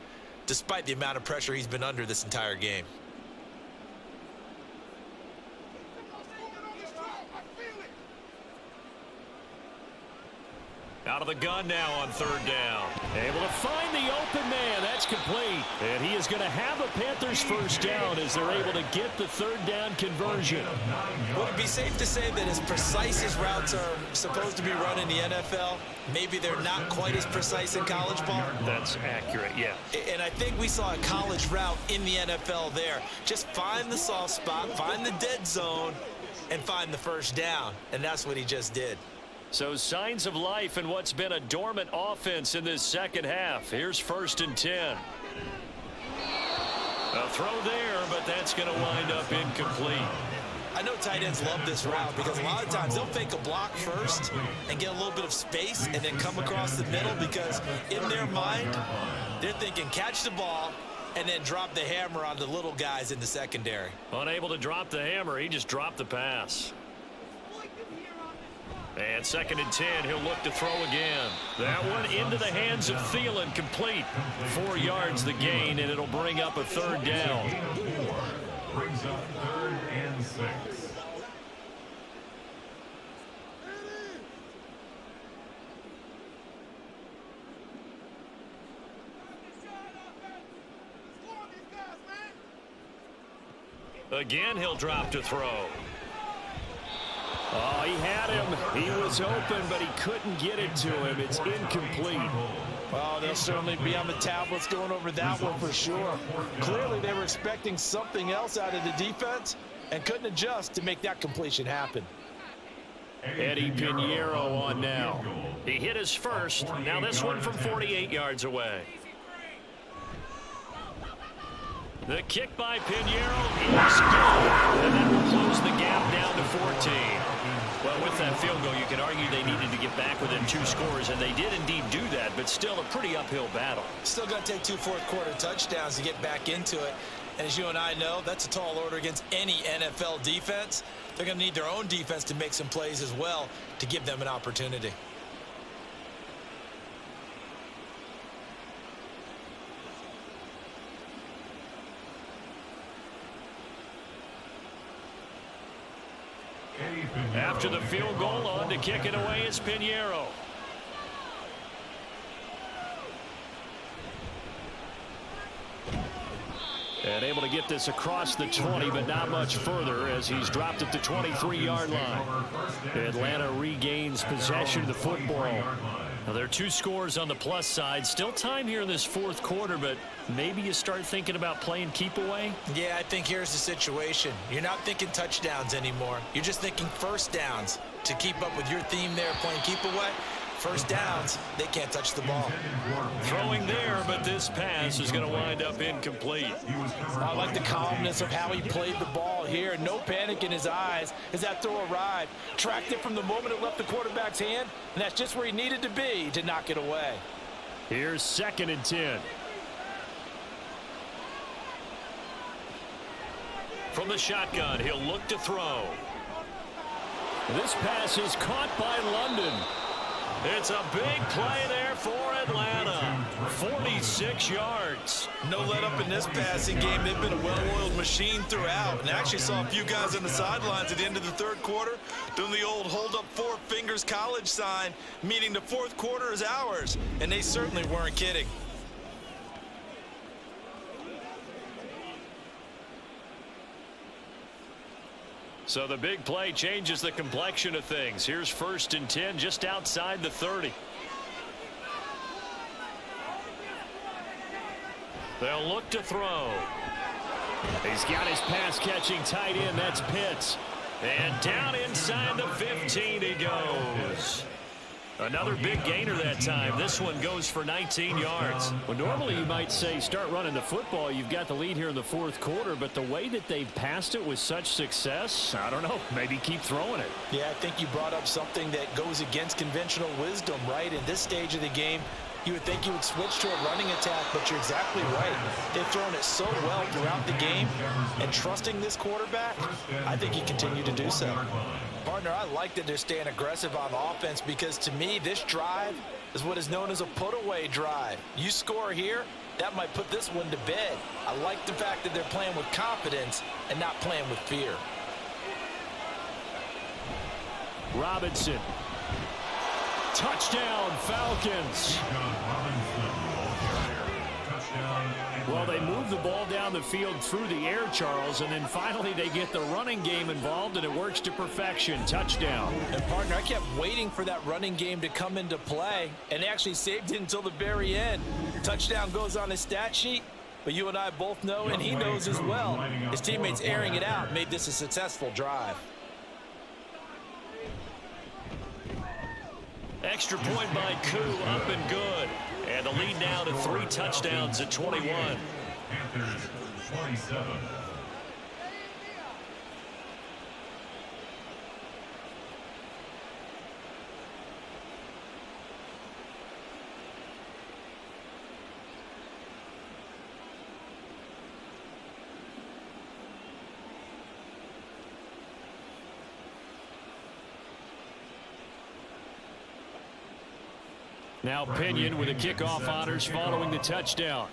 despite the amount of pressure he's been under this entire game. Out of the gun now on 3rd down. Able to find the open man. That's complete. And he is going to have a Panthers first down as they're able to get the 3rd down conversion. Would it be safe to say that as precise as routes are supposed to be run in the NFL, maybe they're not quite as precise in college ball? That's accurate, yeah. And I think we saw a college route in the NFL there. Just find the soft spot, find the dead zone, and find the first down. And that's what he just did. So signs of life in what's been a dormant offense in this second half. Here's 1st and 10. A throw there, but that's going to wind up incomplete. I know tight ends love this route because a lot of times they'll fake a block first and get a little bit of space and then come across the middle because in their mind, they're thinking catch the ball and then drop the hammer on the little guys in the secondary. Unable to drop the hammer, he just dropped the pass. And 2nd and 10, he'll look to throw again. That one into the hands of Thielen, complete. 4 yards the gain, and it'll bring up a 3rd down. Brings up 3rd and 6. Again, he'll drop to throw. Oh, he had him. He was open, but he couldn't get it to him. It's incomplete. Well, they'll certainly be on the tablets going over that one for sure. Clearly, they were expecting something else out of the defense and couldn't adjust to make that completion happen. Eddie Pinheiro on now. He hit his first. Now this one from 48 yards away. The kick by Pinheiro is good. And that will close the gap down to 14. Well, with that field goal, you can argue they needed to get back within 2 scores, and they did indeed do that, but still a pretty uphill battle. Still going to take 2 fourth-quarter touchdowns to get back into it. And as you and I know, that's a tall order against any NFL defense. They're going to need their own defense to make some plays as well to give them an opportunity. After the field goal, on to kick it away is Pinheiro. And able to get this across the 20, but not much further as he's dropped at the 23-yard line. Atlanta regains possession of the football. Now, there are 2 scores on the plus side. Still time here in this fourth quarter, but maybe you start thinking about playing keep away? Yeah, I think here's the situation. You're not thinking touchdowns anymore. You're just thinking first downs. To keep up with your theme there, playing keep away, first downs, they can't touch the ball. Throwing there, but this pass is going to wind up incomplete. I like the calmness of how he played the ball here. No panic in his eyes as that throw arrived. Tracked it from the moment it left the quarterback's hand, and that's just where he needed to be to knock it away. Here's 2nd and 10. From the shotgun, he'll look to throw. This pass is caught by London. It's a big play there for Atlanta. 46 yards. No let up in this passing game. They've been a well-oiled machine throughout. And I actually saw a few guys on the sidelines at the end of the third quarter doing the old hold up 4 fingers college sign, meaning the fourth quarter is ours. And they certainly weren't kidding. So the big play changes the complexion of things. Here's 1st and 10 just outside the 30. They'll look to throw. He's got his pass catching tight end. That's Pitts. And down inside the 15 he goes. Another big gainer that time. This one goes for 19 yards. Well, normally you might say start running the football. You've got the lead here in the fourth quarter, but the way that they've passed it with such success, I don't know, maybe keep throwing it. Yeah, I think you brought up something that goes against conventional wisdom, right? In this stage of the game, you would think you would switch to a running attack, but you're exactly right. They've thrown it so well throughout the game, and trusting this quarterback, I think he continued to do so. Partner, I like that they're staying aggressive on offense because to me, this drive is what is known as a put-away drive. You score here, that might put this one to bed. I like the fact that they're playing with confidence and not playing with fear. Robinson. Touchdown, Falcons. Well, they move the ball down the field through the air, Charles, and then finally they get the running game involved, and it works to perfection. Touchdown. And, partner, I kept waiting for that running game to come into play, and they actually saved it until the very end. Touchdown goes on his stat sheet, but you and I both know, and he knows as well, his teammates airing it out made this a successful drive. Extra point by Koo, up and good. And the lead now to 3 touchdowns at 21. Panthers 27. Now Pinion with the kickoff honors following the touchdown.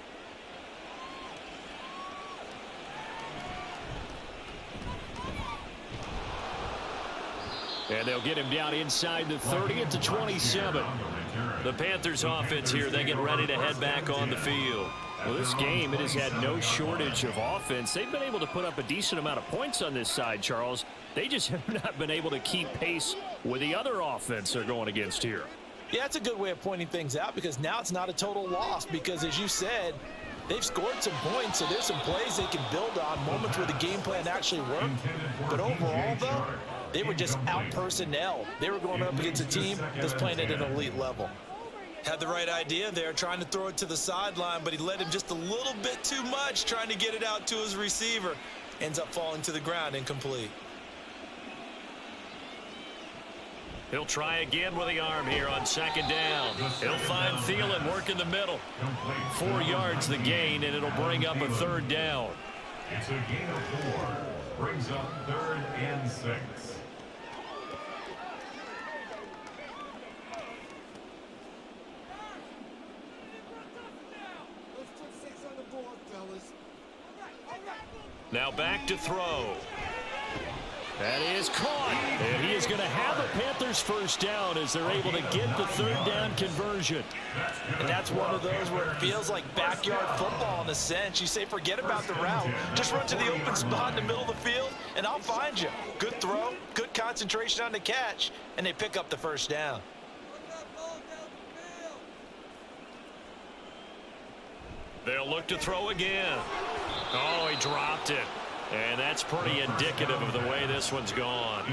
And they'll get him down inside the 30 at the 27. The Panthers offense here, they get ready to head back on the field. Well, this game, it has had no shortage of offense. They've been able to put up a decent amount of points on this side, Charles. They just have not been able to keep pace with the other offense they're going against here. Yeah, that's a good way of pointing things out because now it's not a total loss because, as you said, they've scored some points, so there's some plays they can build on, moments where the game plan actually worked. But overall, though, they were just out-personnel. They were going up against a team that's playing at an elite level. Had the right idea there, trying to throw it to the sideline, but he led him just a little bit too much, trying to get it out to his receiver. Ends up falling to the ground, incomplete. He'll try again with the arm here on 2nd down. He'll find Thielen working the middle. 4 yards the gain, and it'll bring up a 3rd down. It's a gain of 4. Brings up 3rd and 6. Now back to throw. That is caught. And he is going to have a Panthers 1st down as they're able to get the 3rd down conversion. And that's one of those where it feels like backyard football in a sense. You say forget about the route. Just run to the open spot in the middle of the field, and I'll find you. Good throw, good concentration on the catch, and they pick up the 1st down. They'll look to throw again. Oh, he dropped it. And that's pretty indicative of the way this one's gone.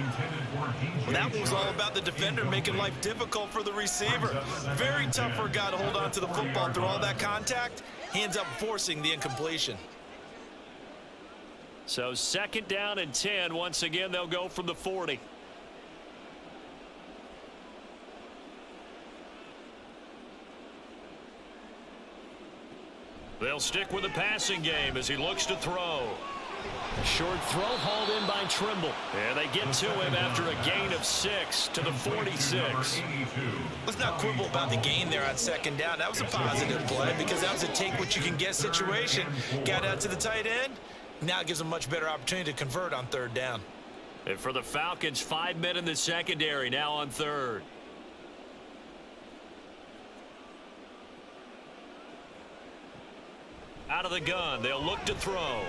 Well, that was all about the defender making life difficult for the receiver. Very tough for a guy to hold on to the football through all that contact. He ends up forcing the incompletion. So 2nd down and 10. Once again, they'll go from the 40. They'll stick with the passing game as he looks to throw. Short throw hauled in by Trimble. And they get to him after a gain of 6 to the 46. Let's not quibble about the gain there on 2nd down. That was a positive play because that was a take-what-you-can-get situation. Got out to the tight end. Now it gives them a much better opportunity to convert on 3rd down. And for the Falcons, 5 men in the secondary now on 3rd. Out of the gun, they'll look to throw.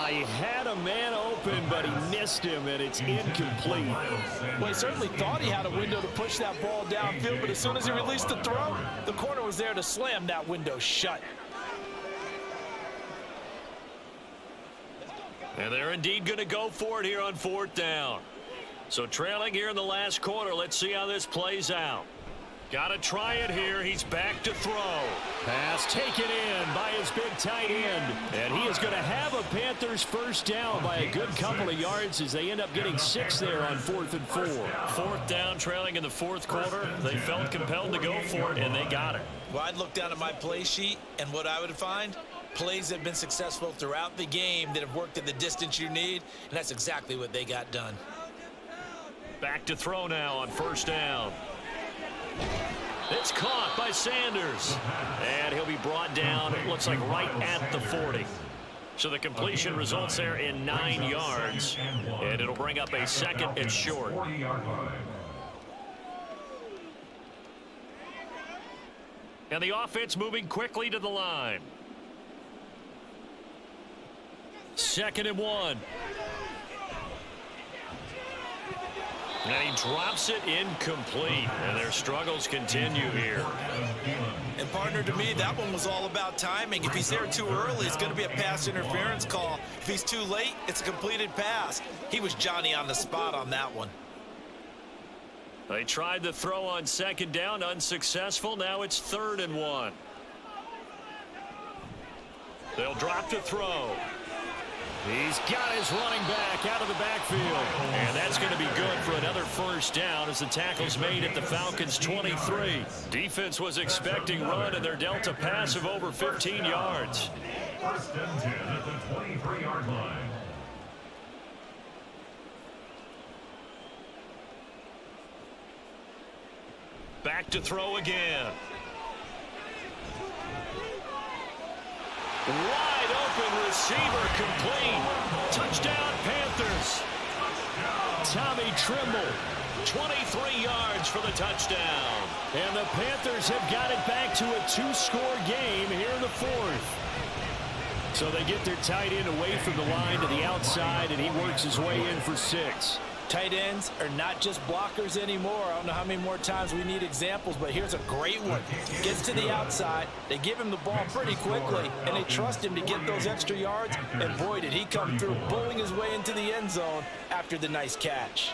He had a man open, but he missed him, and it's incomplete. Well, he certainly thought he had a window to push that ball downfield, but as soon as he released the throw, the corner was there to slam that window shut. And they're indeed going to go for it here on 4th down. So trailing here in the last quarter, let's see how this plays out. Got to try it here. He's back to throw. Pass taken in by his big tight end. And he is going to have a Panthers 1st down by a good couple of yards as they end up getting 6 there on 4th and 4. 4th down, trailing in the 4th quarter. They felt compelled to go for it, and they got it. Well, I'd look down at my play sheet, and what I would find, plays that have been successful throughout the game that have worked at the distance you need, and that's exactly what they got done. Back to throw now on 1st down. It's caught by Sanders. And he'll be brought down, it looks like right at the 40. So the completion results there in 9 yards. And it'll bring up a 2nd and short. And the offense moving quickly to the line. 2nd and 1. And he drops it incomplete, and their struggles continue here. And partner, to me, that one was all about timing. If he's there too early, it's going to be a pass interference call. If he's too late, it's a completed pass. He was Johnny on the spot on that one. They tried the throw on 2nd down, unsuccessful. Now it's 3rd and 1. They'll drop to throw. He's got his running back out of the backfield. And that's going to be good for another 1st down as the tackle's made at the Falcons' 23. Defense was expecting run, and they're dealt a pass of over 15 yards. 1st and 10 at the 23-yard line. Back to throw again. Wide open receiver, complete. Touchdown Panthers. Tommy Trimble, 23 yards for the touchdown. And the Panthers have got it back to a 2-score game here in the 4th. So they get their tight end away from the line to the outside, and he works his way in for 6. Tight ends are not just blockers anymore. I don't know how many more times we need examples, but here's a great one. Gets to the outside. They give him the ball pretty quickly, and they trust him to get those extra yards. And boy, did he come through, bowling his way into the end zone after the nice catch.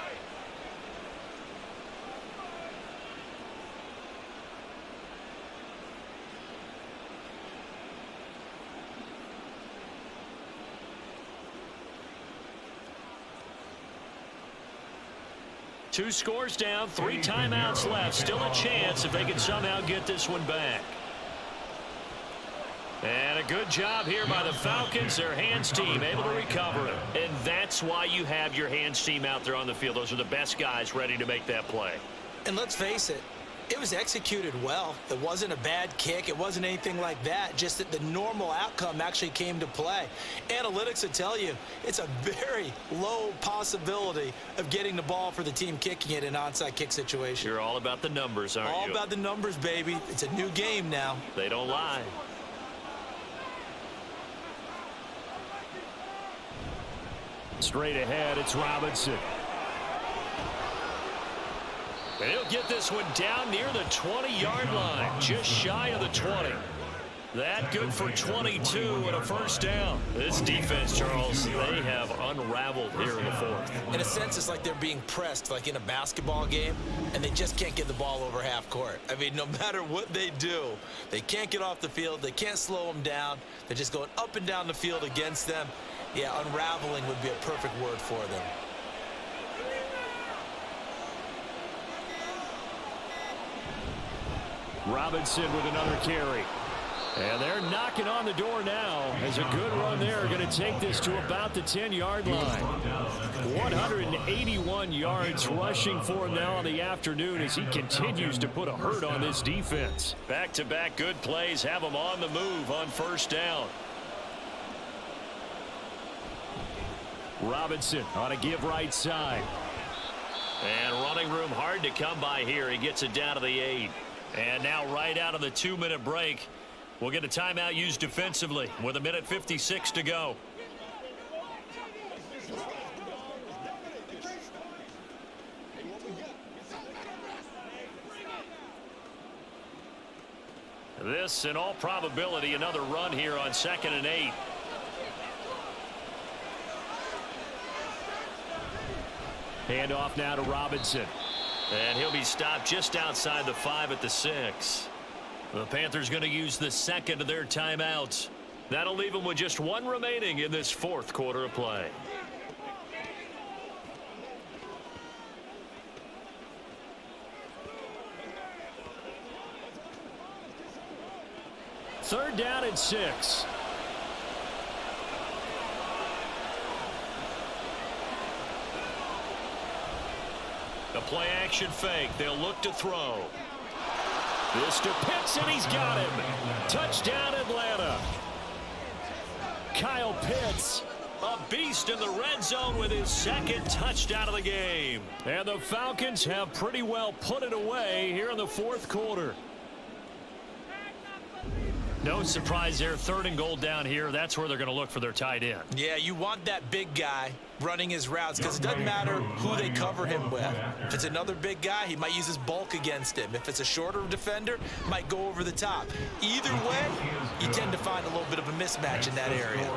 Two scores down, 3 timeouts left. Still a chance if they can somehow get this one back. And a good job here by the Falcons, their hands team, able to recover it. And that's why you have your hands team out there on the field. Those are the best guys ready to make that play. And let's face it, it was executed well. It wasn't a bad kick. It wasn't anything like that. Just that the normal outcome actually came to play. Analytics will tell you it's a very low possibility of getting the ball for the team kicking it in an onside kick situation. You're all about the numbers, aren't you? All about the numbers, baby. It's a new game now. They don't lie. Straight ahead, it's Robinson. And he'll get this one down near the 20-yard line, just shy of the 20. That good for 22 and a first down. This defense, Charles, they have unraveled here in the fourth. In a sense, it's like they're being pressed like in a basketball game, and they just can't get the ball over half court. I mean, no matter what they do, they can't get off the field. They can't slow them down. They're just going up and down the field against them. Yeah, unraveling would be a perfect word for them. Robinson with another carry. And they're knocking on the door now as a good run there. Going to take this to about the 10-yard line. 181 yards rushing for him now in the afternoon as he continues to put a hurt on this defense. Back-to-back good plays have him on the move on first down. Robinson on a give right side. And running room hard to come by here. He gets it down to the 8. And now right out of the 2-minute break, we'll get a timeout used defensively with 1:56 to go. This, in all probability, another run here on 2nd and 8. Hand off now to Robinson. And he'll be stopped just outside the 5 at the 6. The Panthers going to use the second of their timeouts. That'll leave them with just one remaining in this fourth quarter of play. Third down and 6. The play action fake. They'll look to throw. This to Pitts, and he's got him. Touchdown, Atlanta. Kyle Pitts, a beast in the red zone with his second touchdown of the game. And the Falcons have pretty well put it away here in the fourth quarter. No surprise there. 3rd and goal down here. That's where they're going to look for their tight end. Yeah, you want that big guy running his routes because it doesn't matter who they cover him with. If it's another big guy, he might use his bulk against him. If it's a shorter defender, might go over the top. Either way, you tend to find a little bit of a mismatch in that area.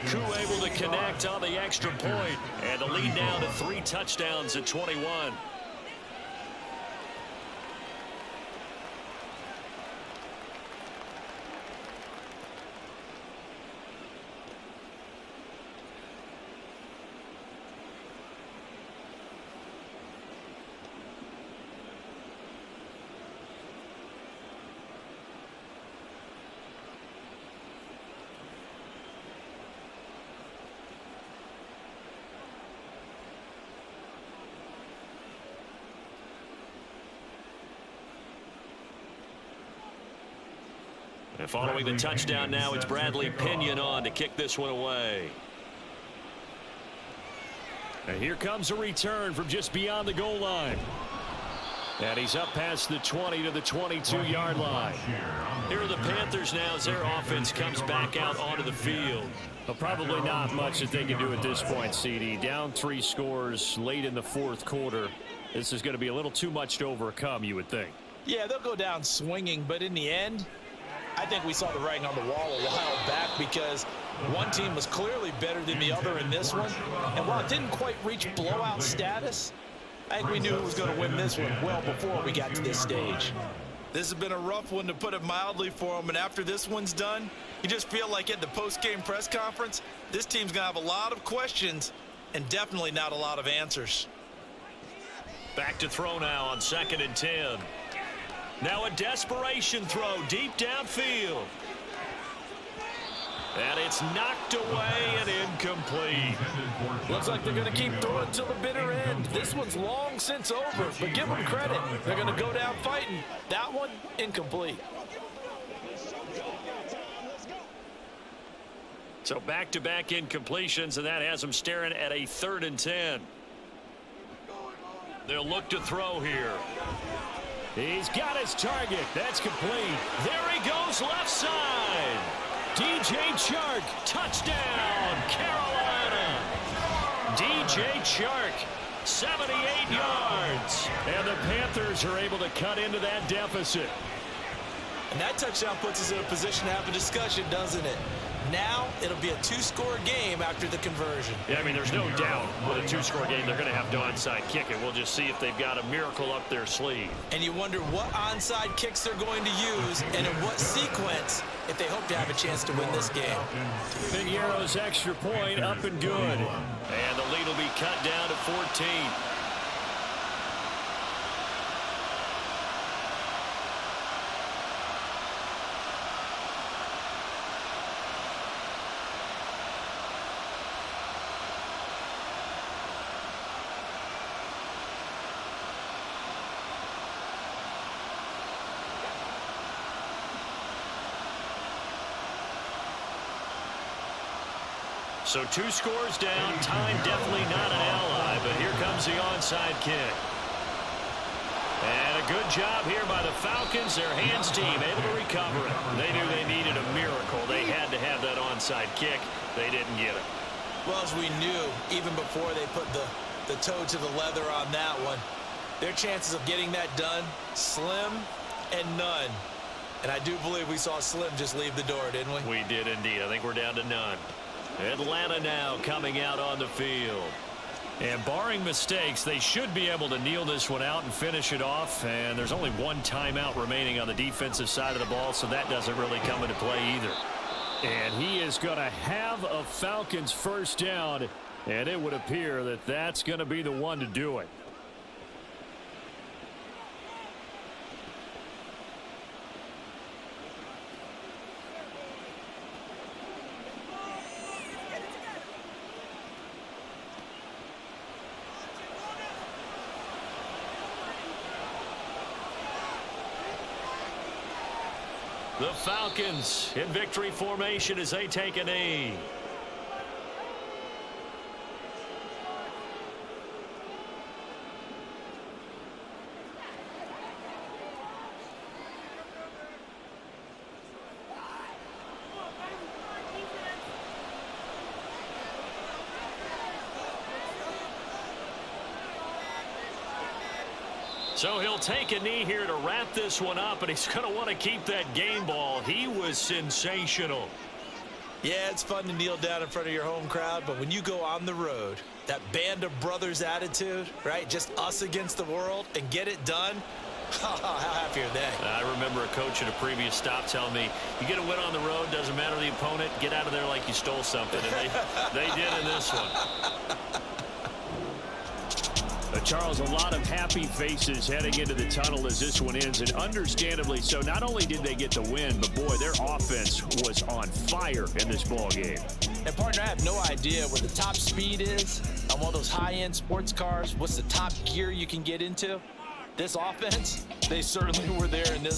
Koo able to connect on the extra point, and the lead now to 3 touchdowns at 21. And following the touchdown now, it's Bradley Pinion on to kick this one away. And here comes a return from just beyond the goal line. And he's up past the 20 to the 22-yard line. Here are the Panthers now as their offense comes back out onto the field. Well, probably not much that they can do at this point, CD. Down 3 scores late in the fourth quarter. This is going to be a little too much to overcome, you would think. Yeah, they'll go down swinging, but in the end, I think we saw the writing on the wall a while back because one team was clearly better than the other in this one. And while it didn't quite reach blowout status, I think we knew who was going to win this one well before we got to this stage. This has been a rough one, to put it mildly, for them. And after this one's done, you just feel like at the post-game press conference, this team's going to have a lot of questions and definitely not a lot of answers. Back to throw now on 2nd and 10. Now a desperation throw deep downfield. And it's knocked away and incomplete. Looks like they're going to keep throwing till the bitter end. This one's long since over, but give them credit. They're going to go down fighting. That one, incomplete. So back-to-back incompletions, and that has them staring at a 3rd and 10. They'll look to throw here. He's got his target. That's complete. There he goes, left side. DJ Chark, Touchdown, Carolina. DJ Chark 78 yards. And the Panthers are able to cut into that deficit. And that touchdown puts us in a position to have a discussion, doesn't it? Now it'll be a two-score game after the conversion. Yeah, I mean, there's no doubt with a two-score game they're going to have to onside kick it. We'll just see if they've got a miracle up their sleeve. And you wonder what onside kicks they're going to use and in what sequence if they hope to have a chance to win this game. Big Arrow's extra point up and good. And the lead will be cut down to 14. So 2 scores down. Time definitely not an ally, but here comes the onside kick. And a good job here by the Falcons. Their hands team able to recover it. They knew they needed a miracle. They had to have that onside kick. They didn't get it. Well, as we knew, even before they put the toe to the leather on that one, their chances of getting that done, slim and none. And I do believe we saw Slim just leave the door, didn't we? We did indeed. I think we're down to none. Atlanta now coming out on the field. And barring mistakes, they should be able to kneel this one out and finish it off. And there's only 1 timeout remaining on the defensive side of the ball, so that doesn't really come into play either. And he is going to have a Falcons first down, and it would appear that that's going to be the one to do it. The Falcons in victory formation as they take a knee. So he'll take a knee here to wrap this one up, and he's going to want to keep that game ball. He was sensational. Yeah, it's fun to kneel down in front of your home crowd, but when you go on the road, that band of brothers attitude, right? Just us against the world and get it done. How happy are they? I remember a coach at a previous stop telling me, you get a win on the road, doesn't matter the opponent, get out of there like you stole something. And they did in this one. Charles, a lot of happy faces heading into the tunnel as this one ends, and understandably so. Not only did they get the win, but boy, their offense was on fire in this ball game. And partner, I have no idea what the top speed is on one of those high-end sports cars. What's the top gear you can get into? This offense, they certainly were there in this